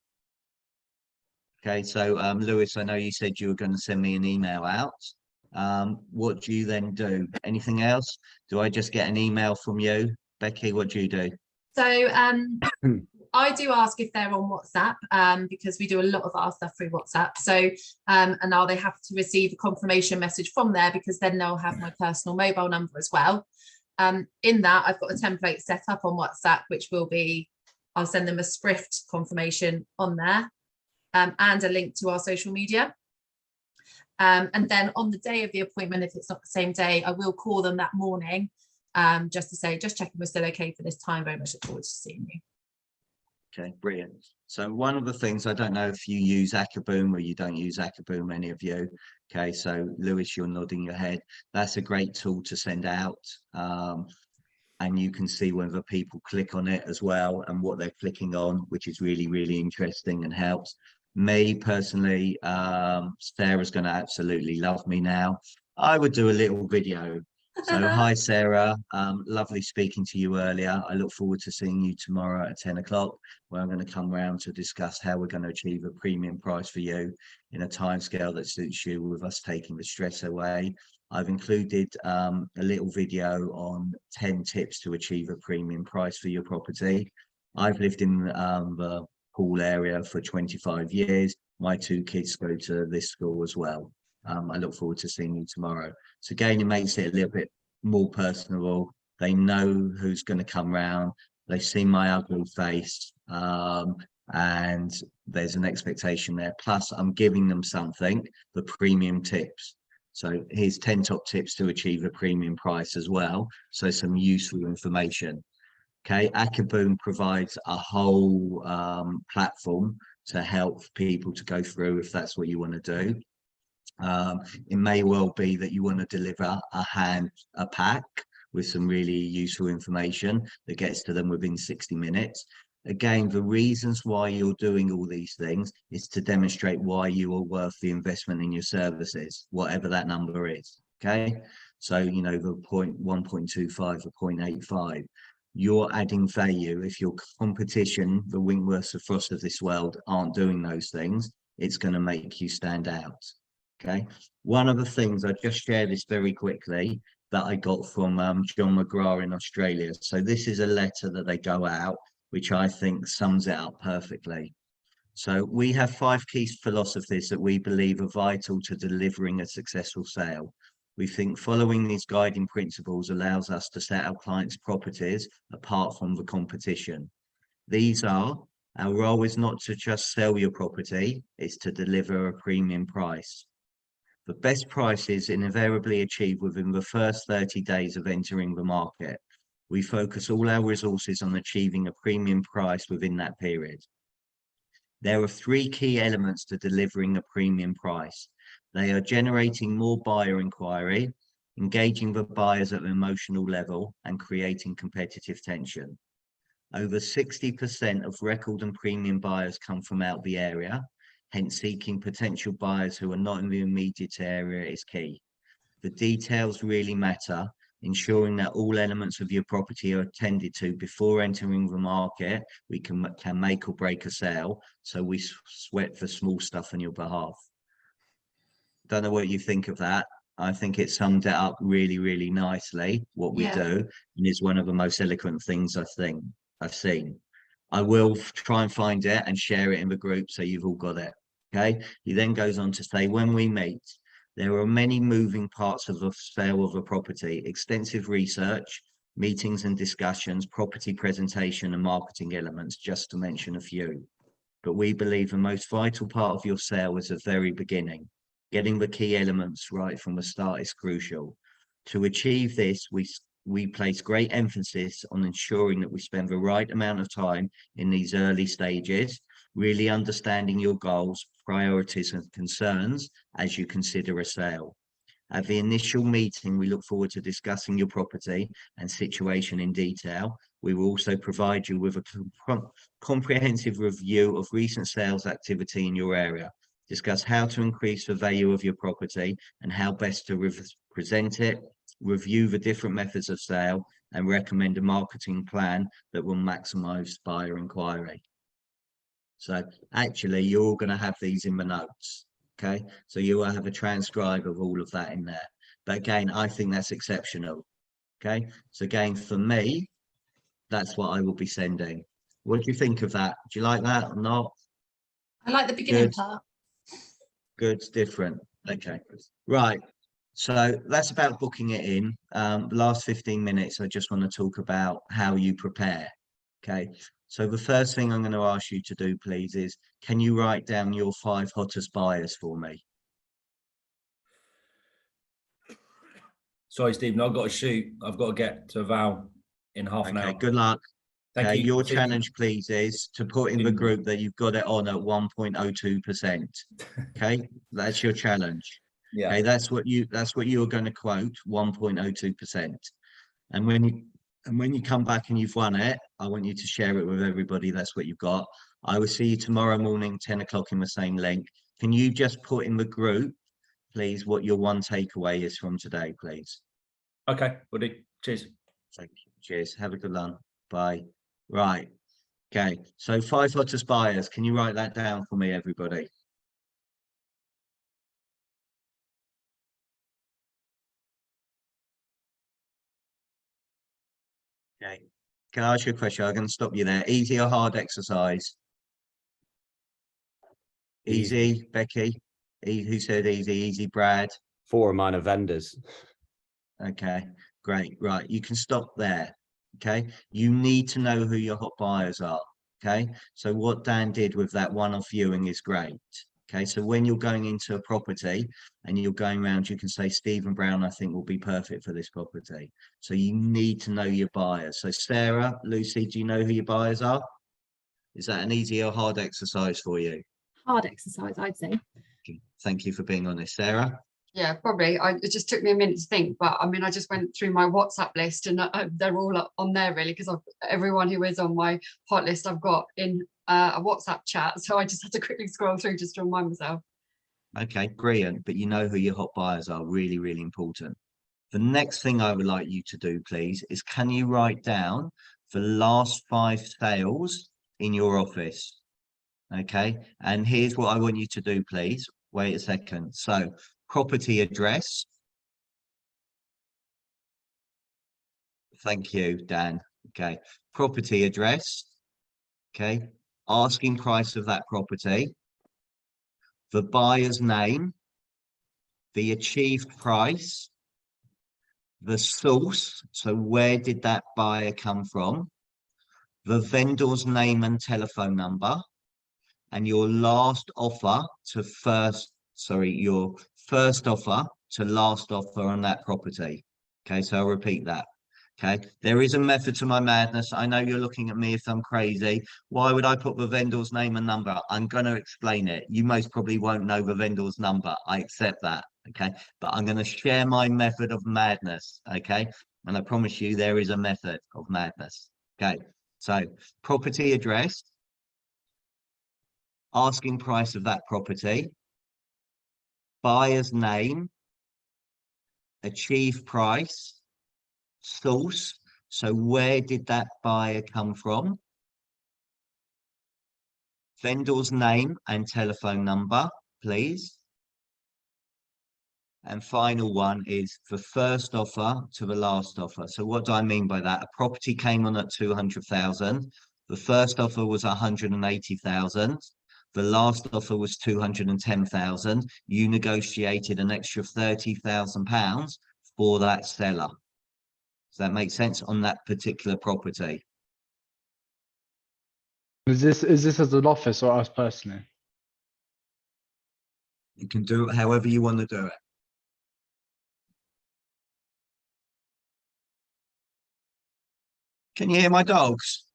Okay, so Lewis, I know you said you were going to send me an email out. What do you then do? Anything else? Do I just get an email from you? Becky, what do you do? So I do ask if they're on WhatsApp, because we do a lot of our stuff through WhatsApp. So and now they have to receive a confirmation message from there, because then they'll have my personal mobile number as well. In that, I've got a template set up on WhatsApp, which will be, I'll send them a script confirmation on there, and a link to our social media. And then on the day of the appointment, if it's not the same day, I will call them that morning, just to say, just checking we're still okay for this time. Very much look forward to seeing you. Okay, brilliant. So one of the things, I don't know if you use Akaboom or you don't use Akaboom, any of you. Okay, so Lewis, you're nodding your head. That's a great tool to send out. And you can see whether people click on it as well and what they're clicking on, which is really, really interesting and helps. Me personally, Sarah's going to absolutely love me now. I would do a little video So hi Sarah, lovely speaking to you earlier. I look forward to seeing you tomorrow at 10 o'clock, where I'm going to come round to discuss how we're going to achieve a premium price for you in a timescale that suits you, with us taking the stress away. I've included a little video on 10 tips to achieve a premium price for your property. I've lived in the Poole area for 25 years. My 2 kids go to this school as well. I look forward to seeing you tomorrow. So again, it makes it a little bit more personable. They know who's going to come round. They've seen my ugly face, and there's an expectation there. Plus, I'm giving them something, the premium tips. So here's 10 top tips to achieve a premium price as well. So some useful information. Okay, Akaboom provides a whole platform to help people to go through if that's what you want to do. It may well be that you want to deliver a pack with some really useful information that gets to them within 60 minutes. Again, the reasons why you're doing all these things is to demonstrate why you are worth the investment in your services, whatever that number is. Okay, so you know, the 1.25 or 0.85, you're adding value. If your competition, the Winkworths of Frost of this world, aren't doing those things, it's going to make you stand out. Okay, one of the things, I just share this very quickly, that I got from John McGrath in Australia. So this is a letter that they go out, which I think sums it up perfectly. So we have 5 key philosophies that we believe are vital to delivering a successful sale. We think following these guiding principles allows us to set our clients' properties apart from the competition. These are: our role is not to just sell your property, it's to deliver a premium price. The best price is invariably achieved within the first 30 days of entering the market. We focus all our resources on achieving a premium price within that period. There are 3 key elements to delivering a premium price. They are generating more buyer inquiry, engaging the buyers at an emotional level, and creating competitive tension. Over 60% of record and premium buyers come from out the area, hence seeking potential buyers who are not in the immediate area is key. The details really matter, ensuring that all elements of your property are attended to before entering the market. We can make or break a sale, so we sweat the small stuff on your behalf. Don't know what you think of that. I think it summed it up really, really nicely, what we do, and is one of the most eloquent things I think I've seen. I will try and find it and share it in the group so you've all got it. Okay. He then goes on to say, when we meet, there are many moving parts of the sale of a property: extensive research, meetings and discussions, property presentation and marketing elements, just to mention a few. But we believe the most vital part of your sale is the very beginning. Getting the key elements right from the start is crucial. To achieve this, we place great emphasis on ensuring that we spend the right amount of time in these early stages, really understanding your goals, priorities and concerns as you consider a sale. At the initial meeting, we look forward to discussing your property and situation in detail. We will also provide you with a comprehensive review of recent sales activity in your area, discuss how to increase the value of your property and how best to present it, review the different methods of sale, and recommend a marketing plan that will maximize buyer inquiry. So actually, you're all going to have these in the notes. Okay, so you will have a transcribe of all of that in there. But again, I think that's exceptional. Okay, so again, for me, that's what I will be sending. What do you think of that? Do you like that or not? I like the beginning Good. part. Good, different. Okay, right. So that's about booking it in. The last 15 minutes, I just want to talk about how you prepare. Okay, so the first thing I'm going to ask you to do, please, is can you write down your 5 hottest buyers for me? Sorry, Stephen, I've got to shoot. I've got to get to Val in half an hour. Okay, good luck. Thank Okay, you. your Cheers. challenge, please, is to put in the group that you've got it on at 1.02%. Okay, that's your challenge. Yeah. Okay, that's what you're going to quote, 1.02%. And when you come back and you've won it, I want you to share it with everybody. That's what you've got. I will see you tomorrow morning, 10 o'clock in the same link. Can you just put in the group, please, what your one takeaway is from today, please? Okay, buddy. Cheers. Thank you. Cheers. Have a good one. Bye. Right. Okay. So 5 hottest buyers. Can you write that down for me, everybody? Okay. Can I ask you a question? I'm going to stop you there. Easy or hard exercise? Easy, Becky. Who said easy? Easy, Brad. 4 of mine are vendors. Okay, great. Right, you can stop there. Okay, you need to know who your hot buyers are. Okay, so what Dan did with that one-off viewing is great. Okay, so when you're going into a property and you're going around, you can say Stephen Brown, I think, will be perfect for this property. So you need to know your buyers. So Sarah, Lucy, do you know who your buyers are? Is that an easy or hard exercise for you? Hard exercise, I'd say. Thank you for being honest, Sarah. Yeah, probably. It just took me a minute to think, but I mean, I just went through my WhatsApp list and they're all up on there really, because everyone who is on my hot list I've got in a WhatsApp chat. So I just had to quickly scroll through just to remind myself. Okay, brilliant. But you know who your hot buyers are, really, really important. The next thing I would like you to do, please, is can you write down the last 5 sales in your office? Okay, and here's what I want you to do, please. Wait a second. So property address. Thank you, Dan. Okay, property address. Okay, asking price of that property, the buyer's name, the achieved price, the source, so where did that buyer come from, the vendor's name and telephone number, and your last offer to your first offer to last offer on that property. Okay, so I'll repeat that. Okay, there is a method to my madness. I know you're looking at me if I'm crazy. Why would I put the vendor's name and number? I'm going to explain it. You most probably won't know the vendor's number. I accept that. Okay, but I'm going to share my method of madness. Okay, and I promise you there is a method of madness. Okay, so property address, asking price of that property, buyer's name, achieved price, source, so where did that buyer come from, vendor's name and telephone number, please, and final one is the first offer to the last offer. So what do I mean by that? A property came on at 200,000, the first offer was 180,000, the last offer was 210,000. You negotiated an extra £30,000 for that seller. Does that make sense on that particular property? Is this as an office or us personally? You can do it however you want to do it. Can you hear my dogs?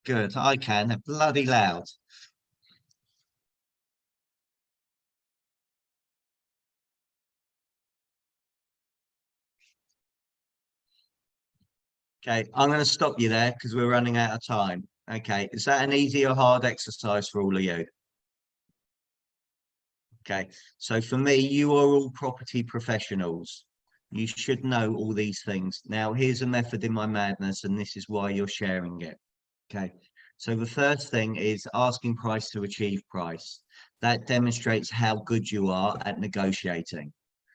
Good, I can. They're bloody loud. Okay, I'm going to stop you there because we're running out of time. Okay, is that an easy or hard exercise for all of you? Okay, so for me, you are all property professionals. You should know all these things. Now, here's a method in my madness, and this is why you're sharing it. Okay, so the first thing is asking price to achieve price. That demonstrates how good you are at negotiating.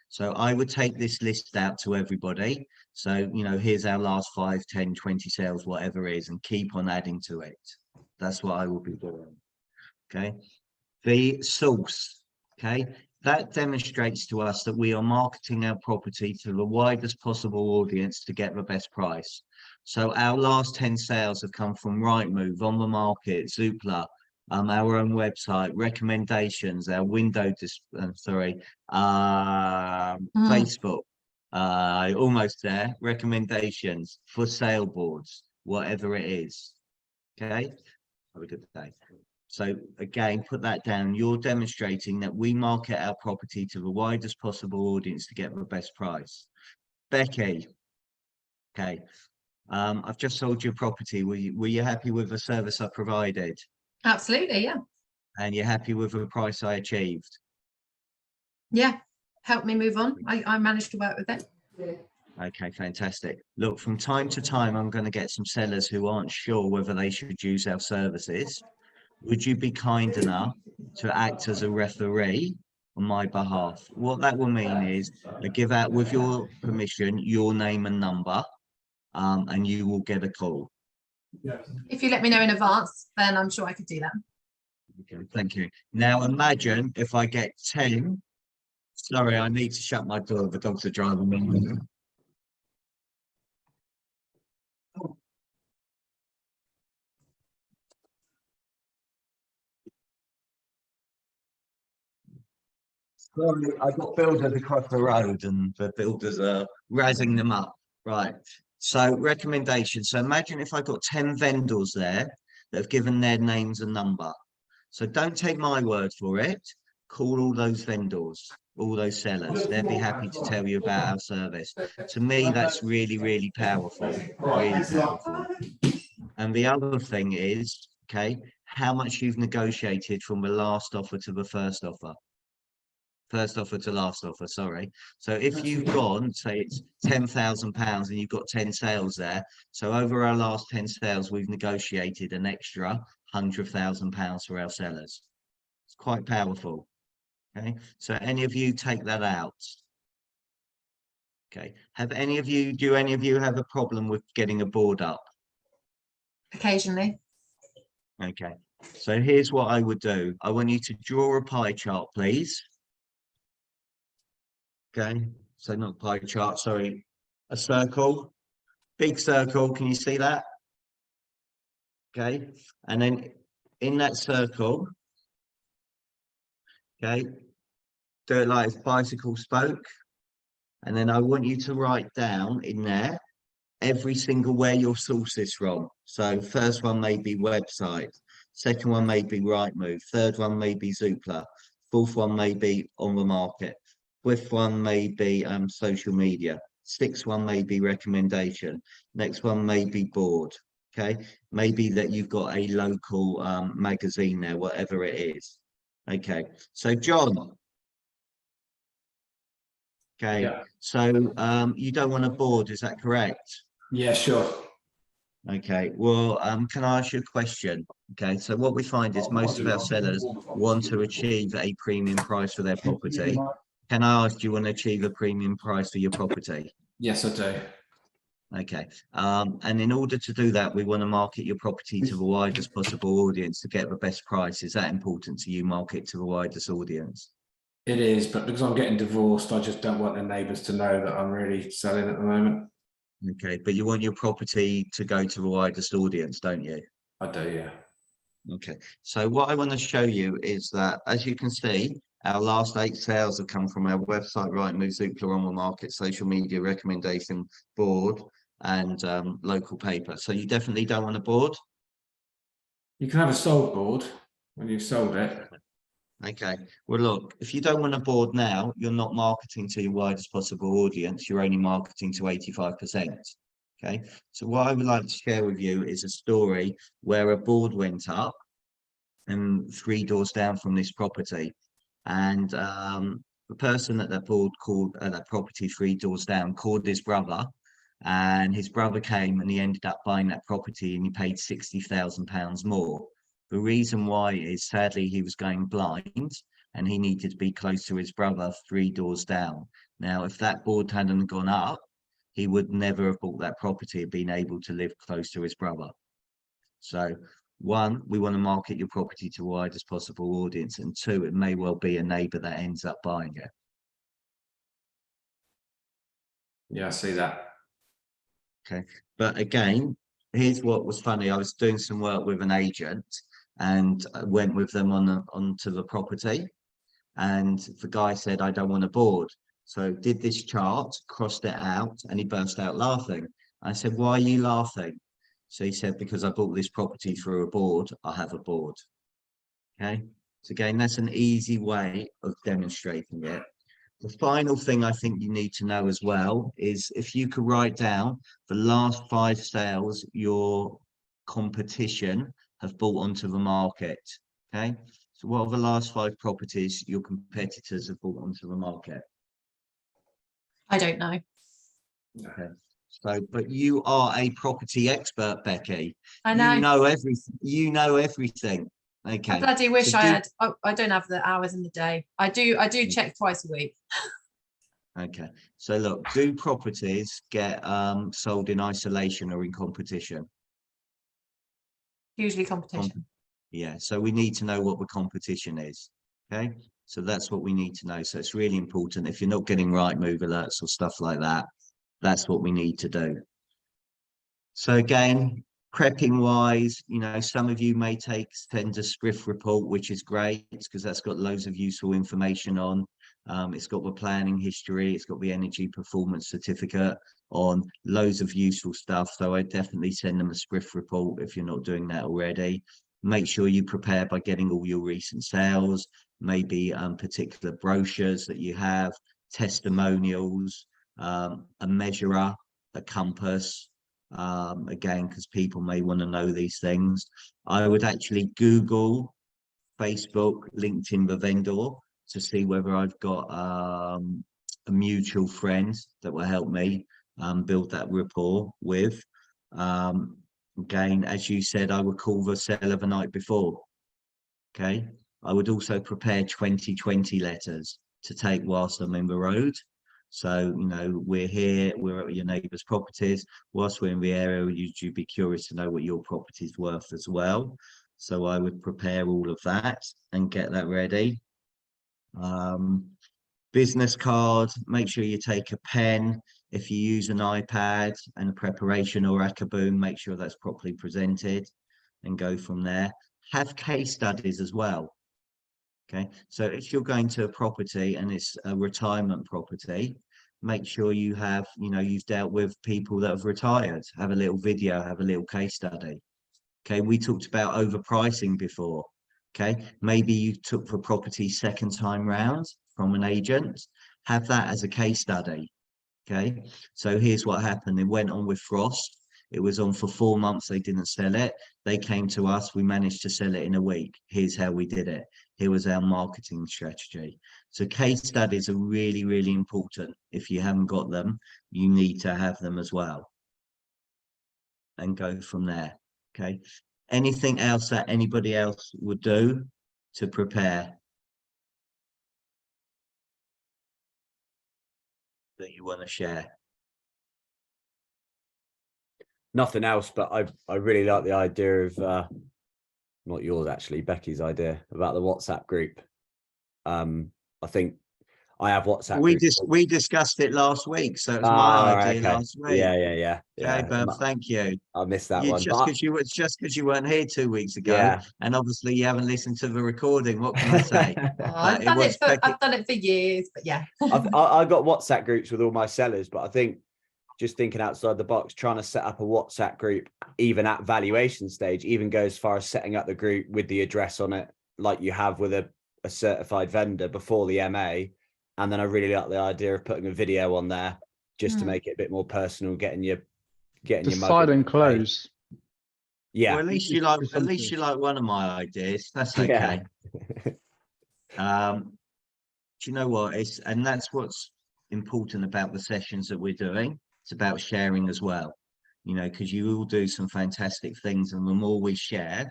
So I would take this list out to everybody. So, you know, here's our last 5, 10, 20 sales, whatever it is, and keep on adding to it. That's what I will be doing. Okay, the source. Okay, that demonstrates to us that we are marketing our property to the widest possible audience to get the best price. So our last 10 sales have come from Rightmove, On the Market, Zoopla, our own website, recommendations, our Facebook, almost there, recommendations, for sale boards, whatever it is. Okay, have a good day. So again, put that down. You're demonstrating that we market our property to the widest possible audience to get the best price. Becky, okay, I've just sold your property. Were you happy with the service I provided? Absolutely, yeah. And you're happy with the price I achieved? Yeah. help me move on. I managed to work with it. Okay, fantastic. Look, from time to time, I'm going to get some sellers who aren't sure whether they should use our services. Would you be kind enough to act as a referee on my behalf? What that will mean is I give out, with your permission, your name and number, and you will get a call. If you let me know in advance, then I'm sure I could do that. Okay, thank you. Now imagine if I get 10. Sorry, I need to shut my door. The dogs are driving me. Sorry, I've got builders across the road and the builders are razzing them up. Right. So recommendation. So imagine if I got 10 vendors there that have given their names and number. So don't take my word for it. Call all those vendors, all those sellers. They'll be happy to tell you about our service. To me, that's really, really powerful. Really powerful. And the other thing is, okay, how much you've negotiated from the last offer to the first offer. First offer to last offer, sorry. So if you've gone, say it's £10,000 and you've got 10 sales there. So over our last 10 sales, we've negotiated an extra £100,000 for our sellers. It's quite powerful. Okay, so any of you take that out? Okay, do any of you have a problem with getting a board up? Occasionally. Okay, so here's what I would do. I want you to draw a pie chart, please. Okay, so not pie chart, sorry, a circle, big circle. Can you see that? Okay, and then in that circle, okay, do it like a bicycle spoke. And then I want you to write down in there every single where your source is from. So first one may be website, second one may be Rightmove, third one may be Zoopla, fourth one may be on the market, fifth one may be social media, sixth one may be recommendation, next one may be board. Okay, maybe that you've got a local magazine there, whatever it is. Okay, so John. Okay, Yeah. so you don't want a board, is that correct? Yeah, sure. Okay, well, can I ask you a question? Okay, so what we find is most of our sellers want to achieve a premium price for their property. Can I ask, do you want to achieve a premium price for your property? Yes, I do. Okay, and in order to do that, we want to market your property to the widest possible audience to get the best price. Is that important to you, market to the widest audience? It is, but because I'm getting divorced, I just don't want the neighbours to know that I'm really selling at the moment. Okay, but you want your property to go to the widest audience, don't you? I do, yeah. Okay, so what I want to show you is that, as you can see, our last 8 sales have come from our website, Rightmove, Zoopla, on the market, social media, recommendation, board, and local paper. So you definitely don't want a board? You can have a sold board when you've sold it. Okay, well, look, if you don't want a board now, you're not marketing to your widest possible audience. You're only marketing to 85%. Okay, so what I would like to share with you is a story where a board went up and 3 doors down from this property. And the person at that board called that property 3 doors down called his brother, and his brother came and he ended up buying that property and he paid £60,000 more. The reason why is sadly he was going blind and he needed to be close to his brother 3 doors down. Now, if that board hadn't gone up, he would never have bought that property and been able to live close to his brother. So 1, we want to market your property to the widest possible audience, and 2, it may well be a neighbour that ends up buying it. Yeah, I see that. Okay, but again, here's what was funny. I was doing some work with an agent and I went with them onto the property, and the guy said, I don't want a board. So did this chart, crossed it out, and he burst out laughing. I said, why are you laughing? So he said, because I bought this property through a board, I have a board. Okay, so again, that's an easy way of demonstrating it. The final thing I think you need to know as well is if you could write down the last 5 sales your competition have brought onto the market. Okay, so what are the last 5 properties your competitors have brought onto the market? I don't know. Okay. So, but you are a property expert, Becky. I know. You know everything. You know everything. I Okay. bloody wish So I do- had. I don't have the hours in the day. I do check twice a week. Okay. So look, do properties get sold in isolation or in competition? Usually competition. Yeah. So we need to know what the competition is. Okay. So that's what we need to know. So it's really important. If you're not getting right move alerts or stuff like that, that's what we need to do. So again, prepping wise, you know, some of you may send a SPRIF report, which is great because that's got loads of useful information on. It's got the planning history, it's got the energy performance certificate on, loads of useful stuff. So I definitely send them a SPRIF report if you're not doing that already. Make sure you prepare by getting all your recent sales, maybe particular brochures that you have, testimonials, a measurer, a compass, again, because people may want to know these things. I would actually Google, Facebook, LinkedIn, the vendor to see whether I've got a mutual friend that will help me build that rapport with. Again, as you said, I would call the seller the night before. Okay. I would also prepare 2020 letters to take whilst I'm in the road. So, you know, we're here, we're at your neighbour's properties. Whilst we're in the area, you'd be curious to know what your property's worth as well. So I would prepare all of that and get that ready. Business card, make sure you take a pen. If you use an iPad and a preparation or Akaboom, make sure that's properly presented and go from there. Have case studies as well. Okay, so if you're going to a property and it's a retirement property, make sure you have, you know, you've dealt with people that have retired, have a little video, have a little case study. Okay, we talked about overpricing before. Okay, maybe you took the property second time round from an agent, have that as a case study. Okay, so here's what happened. It went on with Frost. It was on for 4 months. They didn't sell it. They came to us. We managed to sell it in a week. Here's how we did it. Here was our marketing strategy. So case studies are really, really important. If you haven't got them, you need to have them as well. And go from there. Okay. Anything else that anybody else would do to prepare that you want to share? Nothing else, but I really like the idea of not yours actually, Becky's idea about the WhatsApp group. I think I have WhatsApp. We discussed it last week, so it was my idea last week. Yeah. Okay, but thank you. I missed that one. Just because you weren't here 2 weeks ago, Yeah. and obviously you haven't listened to the recording. What can I say? I've done it for years, but yeah. I got WhatsApp groups with all my sellers, but I think just thinking outside the box, trying to set up a WhatsApp group, even at valuation stage, even go as far as setting up the group with the address on it, like you have with a certified vendor before the MA. And then I really like the idea of putting a video on there just to make it a bit more personal, getting your Decide and close. Yeah. Well, at least you like one of my ideas. That's okay. Yeah. Do you know what? And that's what's important about the sessions that we're doing. It's about sharing as well, you know, because you all do some fantastic things, and the more we share,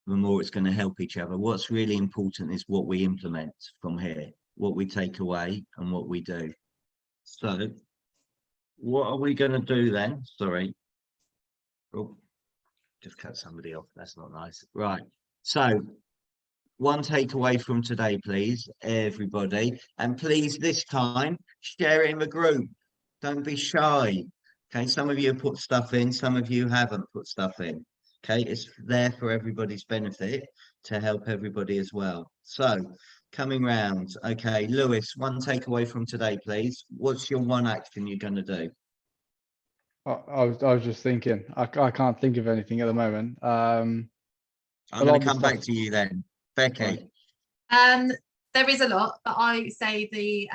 the more it's going to help each other. What's really important is what we implement from here, what we take away and what we do. So what are we going to do then? Sorry. Oh, just cut somebody off. That's not nice. Right. So one takeaway from today, please, everybody. And please, this time, share it in the group. Don't be shy. Okay. Some of you have put stuff in. Some of you haven't put stuff in. Okay. It's there for everybody's benefit to help everybody as well. So coming round. Okay. Lewis, one takeaway from today, please. What's your one action you're going to do? I was just thinking, I can't think of anything at the moment. I'm going to come back to you then. Becky. There is a lot, but I say the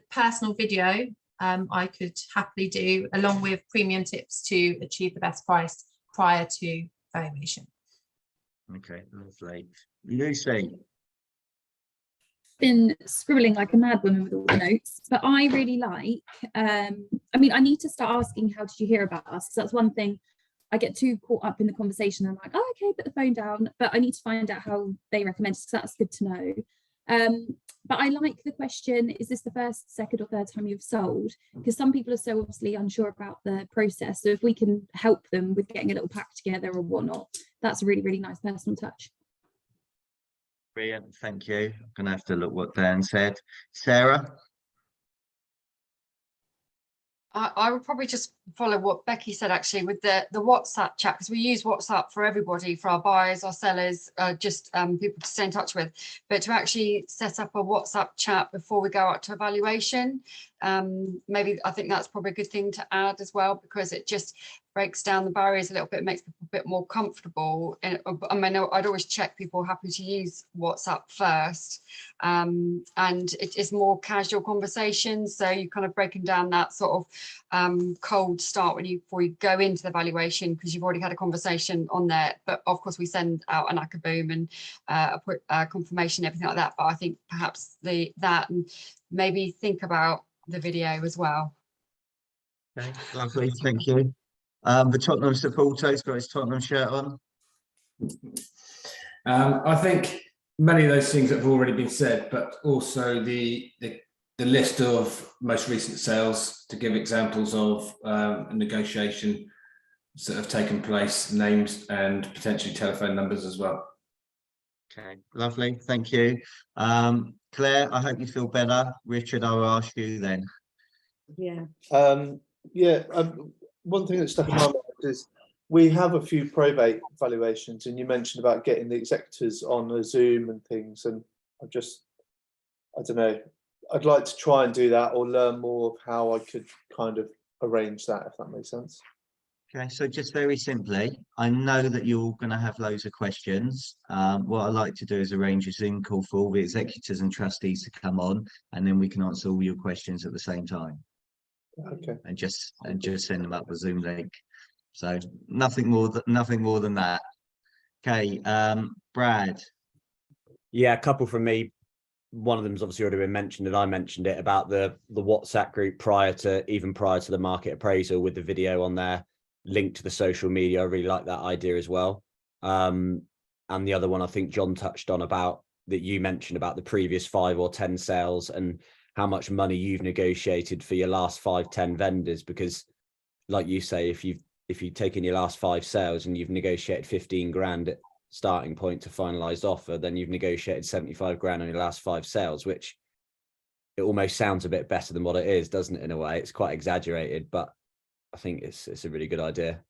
personal video I could happily do, along with premium tips to achieve the best price prior to valuation. Okay, lovely. Lucy. been scribbling like a mad woman with all the notes, but I really like, I mean, I need to start asking, how did you hear about us? 'Cause that's one thing. I get too caught up in the conversation. I'm like, oh, okay, put the phone down, but I need to find out how they recommend it, because that's good to know. But I like the question, is this the first, second or third time you've sold? Because some people are so obviously unsure about the process. So if we can help them with getting a little pack together or whatnot, that's a really, really nice personal touch. Brilliant, thank you. I'm gonna have to look what Dan said. Sarah? I would probably just follow what Becky said actually with the WhatsApp chat, because we use WhatsApp for everybody, for our buyers, our sellers, just people to stay in touch with. But to actually set up a WhatsApp chat before we go out to evaluation, maybe I think that's probably a good thing to add as well, because it just breaks down the barriers a little bit, makes people a bit more comfortable. And I mean, I'd always check people happy to use WhatsApp first, and it's more casual conversations. So you're kind of breaking down that sort of cold start before you go into the valuation, because you've already had a conversation on there. But of course, we send out an ACABOOM and a confirmation, everything like that. But I think perhaps that and maybe think about the video as well. Okay, lovely, thank you. The Tottenham supporter's got his Tottenham shirt on. I think many of those things have already been said, but also the list of most recent sales, to give examples of a negotiation that have taken place, names and potentially telephone numbers as well. Okay, lovely, thank you. Claire, I hope you feel better. Richard, I will ask you then. Yeah. One thing that stuck in my mind is we have a few probate valuations, and you mentioned about getting the executors on a Zoom and things, and I don't know, I'd like to try and do that, or learn more of how I could kind of arrange that, if that makes sense. Okay, so just very simply, I know that you're going to have loads of questions. What I like to do is arrange a Zoom call for all the executors and trustees to come on, and then we can answer all your questions at the same time. Okay. And just send them up the Zoom link. So nothing more than that. Okay, Brad. Yeah, a couple from me. One of them's obviously already been mentioned, and I mentioned it about the WhatsApp group prior to the market appraisal, with the video on there, linked to the social media. I really like that idea as well. And the other one I think John touched on, about that you mentioned about the previous 5 or 10 sales and how much money you've negotiated for your last 5-10 vendors, because like you say, if you've taken your last 5 sales and you've negotiated 15 grand at starting point to finalized offer, then you've negotiated 75 grand on your last 5 sales, which it almost sounds a bit better than what it is, doesn't it? In a way, it's quite exaggerated, but I think it's a really good idea.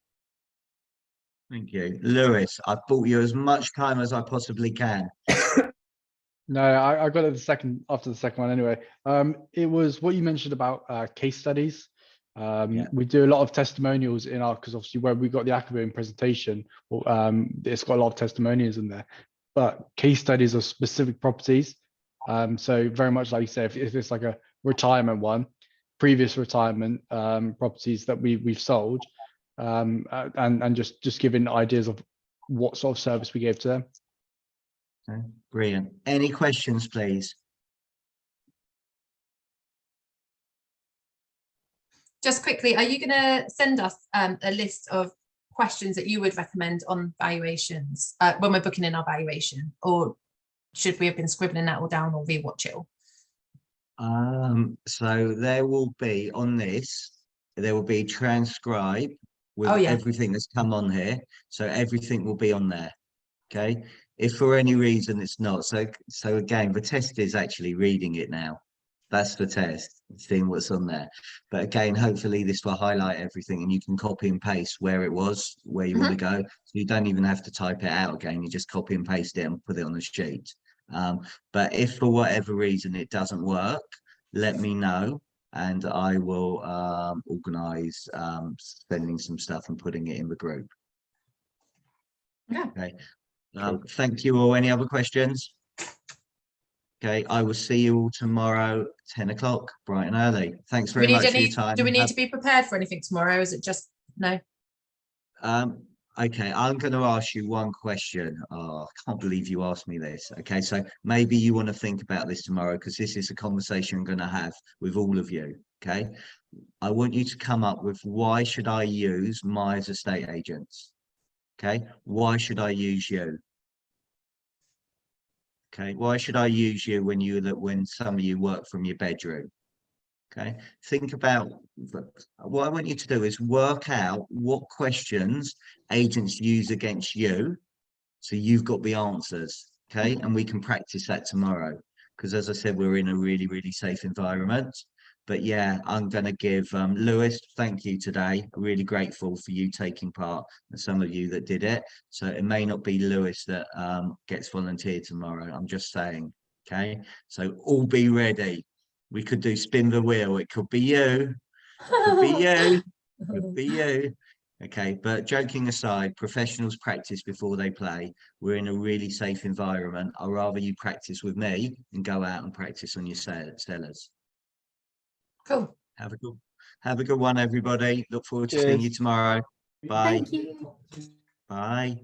Thank you. Lewis, I've bought you as much time as I possibly can. No, I got it after the second one anyway. It was what you mentioned about case studies. We do a lot of testimonials in our, because obviously where we got the ACABOOM presentation, it's got a lot of testimonials in there, but case studies of specific properties. So very much like you say, if it's like a retirement one, previous retirement properties that we've sold, and just giving ideas of what sort of service we gave to them. Okay, brilliant. Any questions, please? Just quickly, are you going to send us a list of questions that you would recommend on valuations when we're booking in our valuation, or should we have been scribbling that all down or rewatch it all? So there will be on this, there will be transcribe with everything that's come on here. So everything will be on there. Okay. If for any reason it's not, so again, the test is actually reading it now. That's the test, seeing what's on there. But again, hopefully this will highlight everything, and you can copy and paste where it was, where you want to go. So you don't even have to type it out again. You just copy and paste it and put it on the sheet. But if for whatever reason it doesn't work, let me know, and I will organise sending some stuff and putting it in the group. Yeah. Okay. Thank you all. Any other questions? Okay, I will see you all tomorrow, 10 o'clock, bright and early. Thanks very much for your time. Do we need to be prepared for anything tomorrow? Is it just no? I Okay, I'm going to ask you one question. Oh, I can't believe you asked me this. Okay, so maybe you want to think about this tomorrow, because this is a conversation I'm going to have with all of you. Okay, I want you to come up with, why should I use Myers estate agents? Okay, why should I use you? Okay, why should I use you when some of you work from your bedroom? Okay, think about what I want you to do is work out what questions agents use against you, so you've got the answers. Okay, and we can practice that tomorrow, because as I said, we're in a really, really safe environment. But yeah, I'm going to give Lewis, thank you today. Really grateful for you taking part, and some of you that did it. So it may not be Lewis that gets volunteered tomorrow. I'm just saying. Okay, so all be ready. We could do spin the wheel. It could be you. It could be you. It could be you. Okay, but joking aside, professionals practice before they play. We're in a really safe environment. I'd rather you practice with me and go out and practice on your sellers. Cool. Have a good one, everybody. Look forward to seeing you Cheers. tomorrow. Bye. Thank you. Bye.